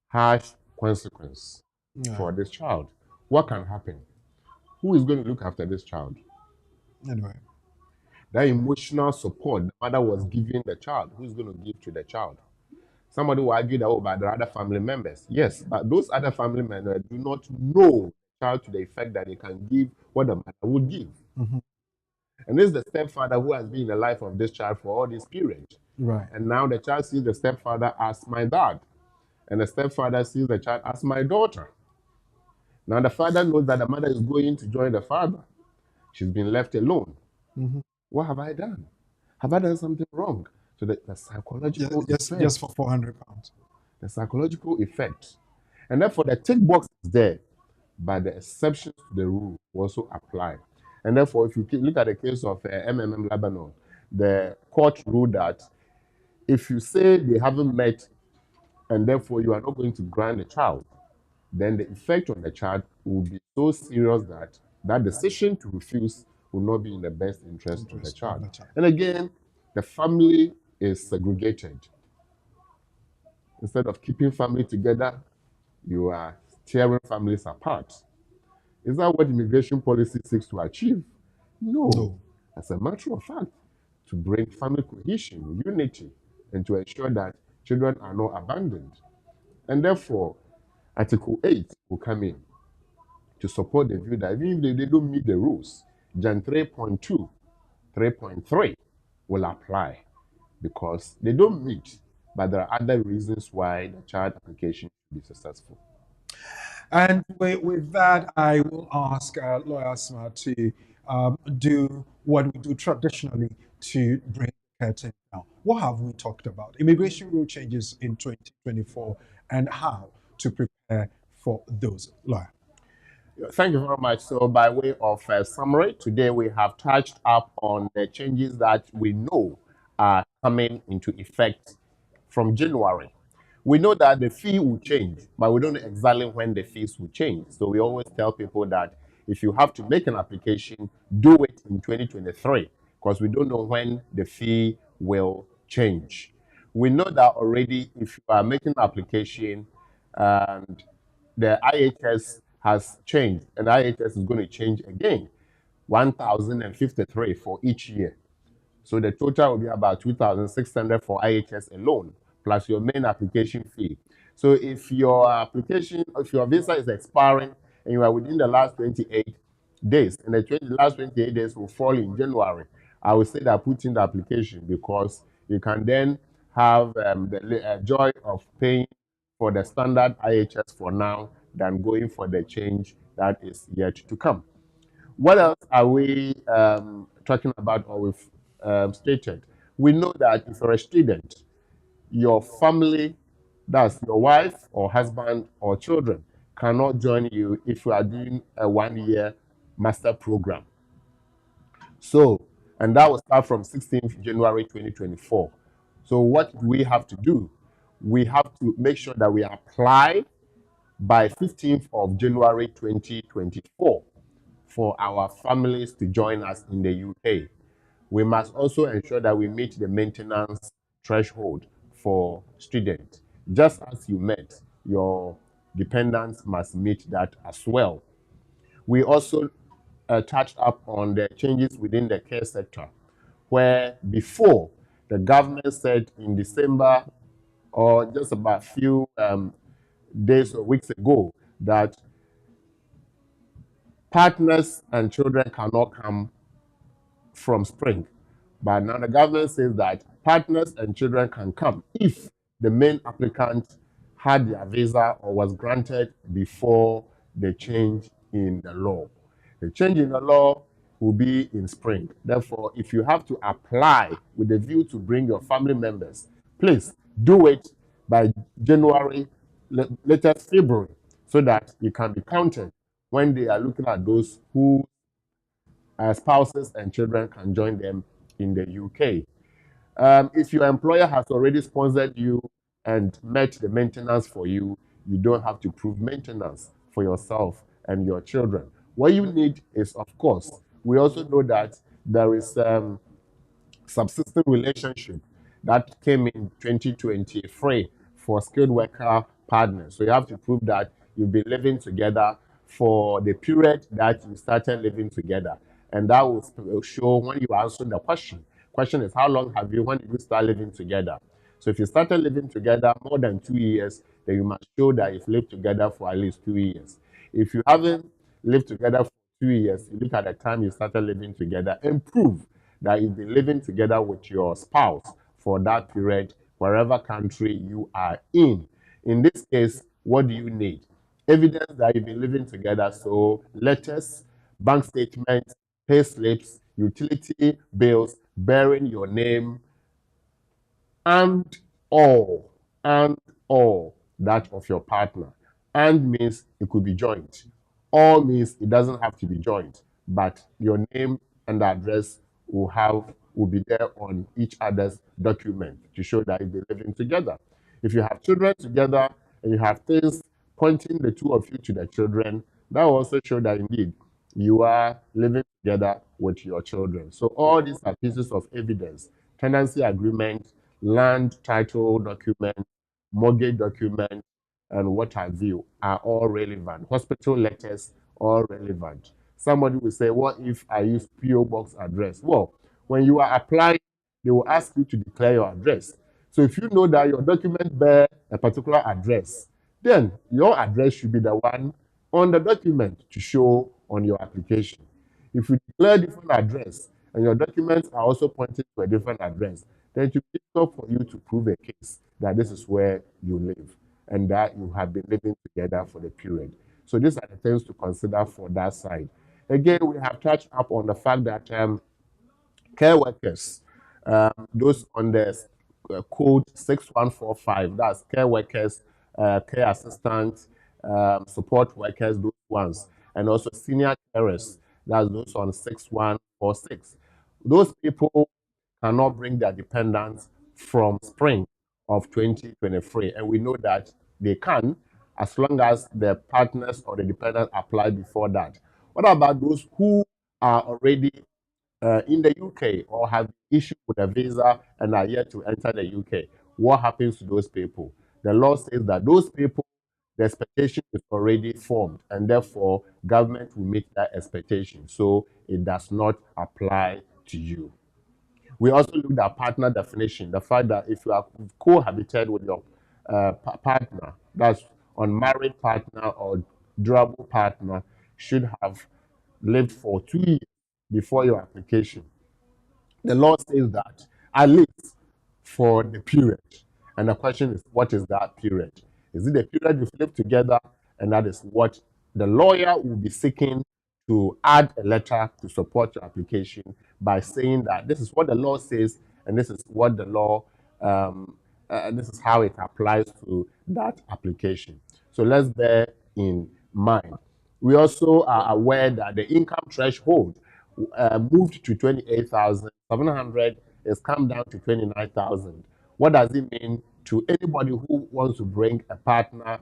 harsh consequence for this child. What can happen? Who is going to look after this child?
Anyway.
That emotional support the mother was giving the child, who's going to give to the child? Somebody will argue that, by the other family members. Yes, but those other family members do not know the child to the effect that they can give what the mother would give. And this is the stepfather who has been in the life of this child for all this period.
Right.
And now the child sees the stepfather as my dad, and the stepfather sees the child as my daughter. Now the father knows that the mother is going to join the father. She's been left alone. What have I done? Have I done something wrong? So the psychological effect.
Just for £400.
The psychological effect. And therefore the tick box is there, but the exceptions to the rule also apply. And therefore, if you look at the case of MMM Lebanon, the court ruled that if you say they haven't met and therefore you are not going to grant the child, then the effect on the child will be so serious that that decision to refuse will not be in the best interest of the child. And again, the family is segregated. Instead of keeping family together, you are tearing families apart. Is that what immigration policy seeks to achieve? No. As a matter of fact, to bring family cohesion, unity, and to ensure that children are not abandoned. And therefore, Article 8 will come in to support the view that even if they don't meet the rules, Gen 3.2, 3.3 will apply because they don't meet, but there are other reasons why the child application should be successful.
And with that, I will ask Lawyer Asma to do what we do traditionally to bring the curtain down. What have we talked about? Immigration rule changes in 2024 and how to prepare for those. Lawyer.
Thank you very much. So by way of summary, today we have touched up on the changes that we know are coming into effect from January. We know that the fee will change, but we don't know exactly when the fees will change. So we always tell people that if you have to make an application, do it in 2023, because we don't know when the fee will change. We know that already if you are making an application and the IHS has changed, and IHS is going to change again, 1,053 for each year. So the total will be about 2,600 for IHS alone, plus your main application fee. So if your visa is expiring and you are within the last 28 days, and the last 28 days will fall in January, I would say that put in the application, because you can then have the joy of paying for the standard IHS for now than going for the change that is yet to come. What else are we talking about, or we've stated? We know that if you're a student, your family, that's your wife or husband or children, cannot join you if you are doing a 1-year master program. So, and that will start from 16th January 2024. So what we have to do, we have to make sure that we apply by 15th of January 2024 for our families to join us in the UK. We must also ensure that we meet the maintenance threshold for students. Just as you met, your dependents must meet that as well. We also touched up on the changes within the care sector, where before the government said in December, or just about a few days or weeks ago, that partners and children cannot come from spring. But now the government says that partners and children can come if the main applicant had their visa or was granted before the change in the law. The change in the law will be in spring. Therefore, if you have to apply with the view to bring your family members, please do it by January, latest February, so that you can be counted when they are looking at those who spouses and children can join them in the UK. If your employer has already sponsored you and met the maintenance for you, you don't have to prove maintenance for yourself and your children. What you need is, of course, we also know that there is subsisting relationship that came in 2023 for skilled worker partners. So you have to prove that you've been living together for the period that you started living together. And that will show when you answer the question. Question is, how long have you, when did you start living together? So if you started living together more than 2 years, then you must show that you've lived together for at least 2 years. If you haven't lived together for 2 years, you look at the time you started living together and prove that you've been living together with your spouse for that period, wherever country you are in. In this case, what do you need? Evidence that you've been living together, so letters, bank statements, pay slips, utility bills bearing your name, and all that of your partner. And means it could be joint. All means it doesn't have to be joint, but your name and address will be there on each other's document to show that you've been living together. If you have children together and you have things pointing the two of you to the children, that will also show that indeed you are living together with your children. So all these are pieces of evidence: tenancy agreement, land title document, mortgage document, and what have you are all relevant. Hospital letters, all relevant. Somebody will say, what if I use PO box address? Well, when you are applying, they will ask you to declare your address. So if you know that your document bear a particular address, then your address should be the one on the document to show on your application. If you declare a different address and your documents are also pointing to a different address, then it will be difficult for you to prove a case that this is where you live and that you have been living together for the period. So these are the things to consider for that side. Again, we have touched up on the fact that care workers, those on the code 6145, that's care workers, care assistants, support workers, those ones, and also senior carers, that's those on 6146. Those people cannot bring their dependents from spring of 2023, and we know that they can, as long as the partners or the dependents apply before that. What about those who are already in the UK or have issued with a visa and are yet to enter the UK? What happens to those people? The law says that those people, the expectation is already formed, and therefore government will meet that expectation, so it does not apply to you. We also looked at partner definition, the fact that if you are cohabited with your partner, that's unmarried partner or durable partner, should have lived for 2 years before your application. The law says that at least for the period. And the question is, what is that period? Is it the period you've lived together? And that is what the lawyer will be seeking to add a letter to support your application by saying that this is what the law says, and this is what the law, this is how it applies to that application. So let's bear in mind. We also are aware that the income threshold moved to 28,700, has come down to 29,000. What does it mean to anybody who wants to bring a partner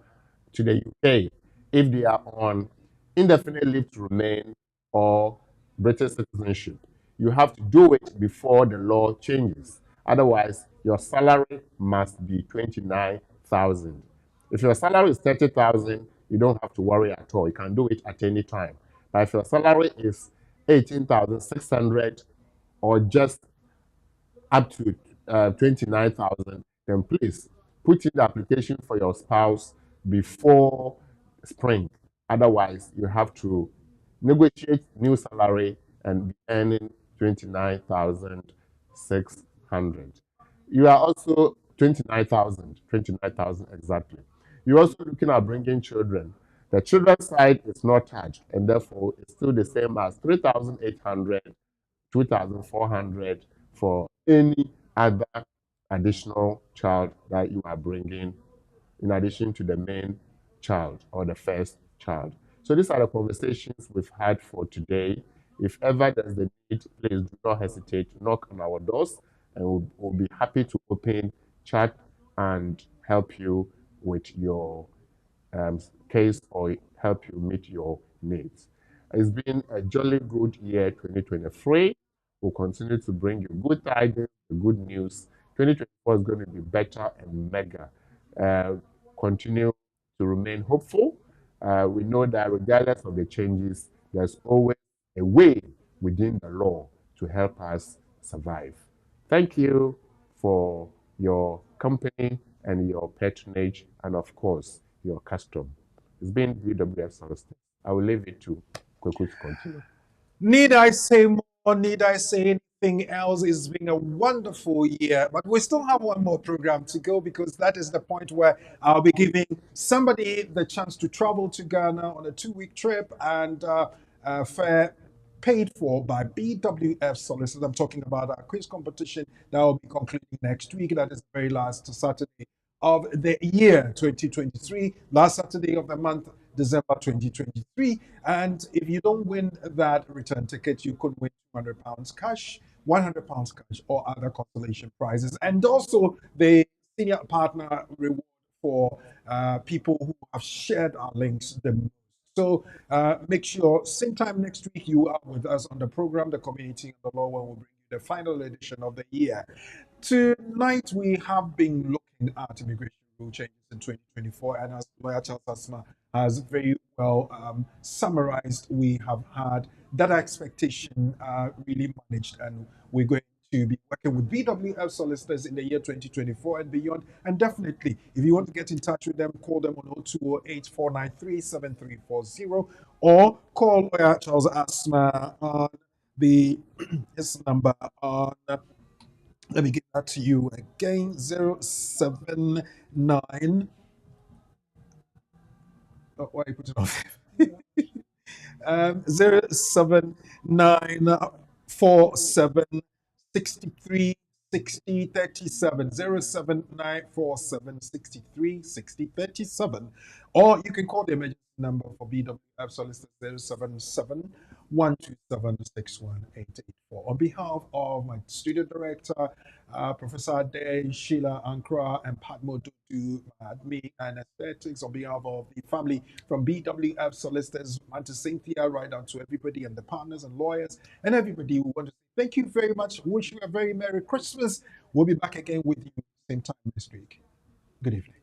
to the UK if they are on indefinite leave to remain or British citizenship? You have to do it before the law changes. Otherwise, your salary must be 29,000. If your salary is 30,000, you don't have to worry at all. You can do it at any time. But if your salary is 18,600 or just up to 29,000, then please put in the application for your spouse before spring. Otherwise, you have to negotiate new salary and be earning 29,600. You are also 29,000 exactly. You're also looking at bringing children. The children's side is not touched, and therefore it's still the same as 3,800, 2,400 for any other additional child that you are bringing in addition to the main child or the first child. So these are the conversations we've had for today. If ever there's the need, please do not hesitate to knock on our doors, and we'll be happy to open, chat, and help you with your case or help you meet your needs. It's been a jolly good year, 2023. We'll continue to bring you good tidings, good news. 2024 is going to be better and mega. Continue to remain hopeful. We know that regardless of the changes, there's always a way within the law to help us survive. Thank you for your company and your patronage, and of course, your custom. It's been BWF Solicitors. I will leave it to Kweku to continue.
Need I say more? Need I say anything else? It's been a wonderful year, but we still have one more program to go, because that is the point where I'll be giving somebody the chance to travel to Ghana on a 2-week trip and fare paid for by BWF Solicitors. I'm talking about our quiz competition that will be concluding next week. That is the very last Saturday of the year 2023, last Saturday of the month, December 2023. And if you don't win that return ticket, you could win £200 cash, £100 cash, or other consolation prizes. And also the senior partner reward for people who have shared our links the most. So make sure same time next week you are with us on the program, The Community and the Law, when we'll bring you the final edition of the year. Tonight we have been looking at immigration rule changes in 2024, and as Lawyer Charles Asma has very well summarized, we have had that expectation really managed, and we're going to be working with BWF Solicitors in the year 2024 and beyond. And definitely, if you want to get in touch with them, call them on 0208-493-7340, or call Lawyer Charles Asma on the his number on, let me give that to you again, 079. Oh, why you put it off? 07947 63 60 37, 07947 63 60 37, or you can call the emergency number for BWF Solicitors, 077 127 61884. On behalf of my studio director, Professor Ade, Sheila Ankra, and Padmo Dudu, me and Aesthetics, on behalf of the family from BWF Solicitors, Manta Cynthia, right down to everybody and the partners and lawyers and everybody, who want to say thank you very much. Wish you a very Merry Christmas. We'll be back again with you same time next week. Good evening.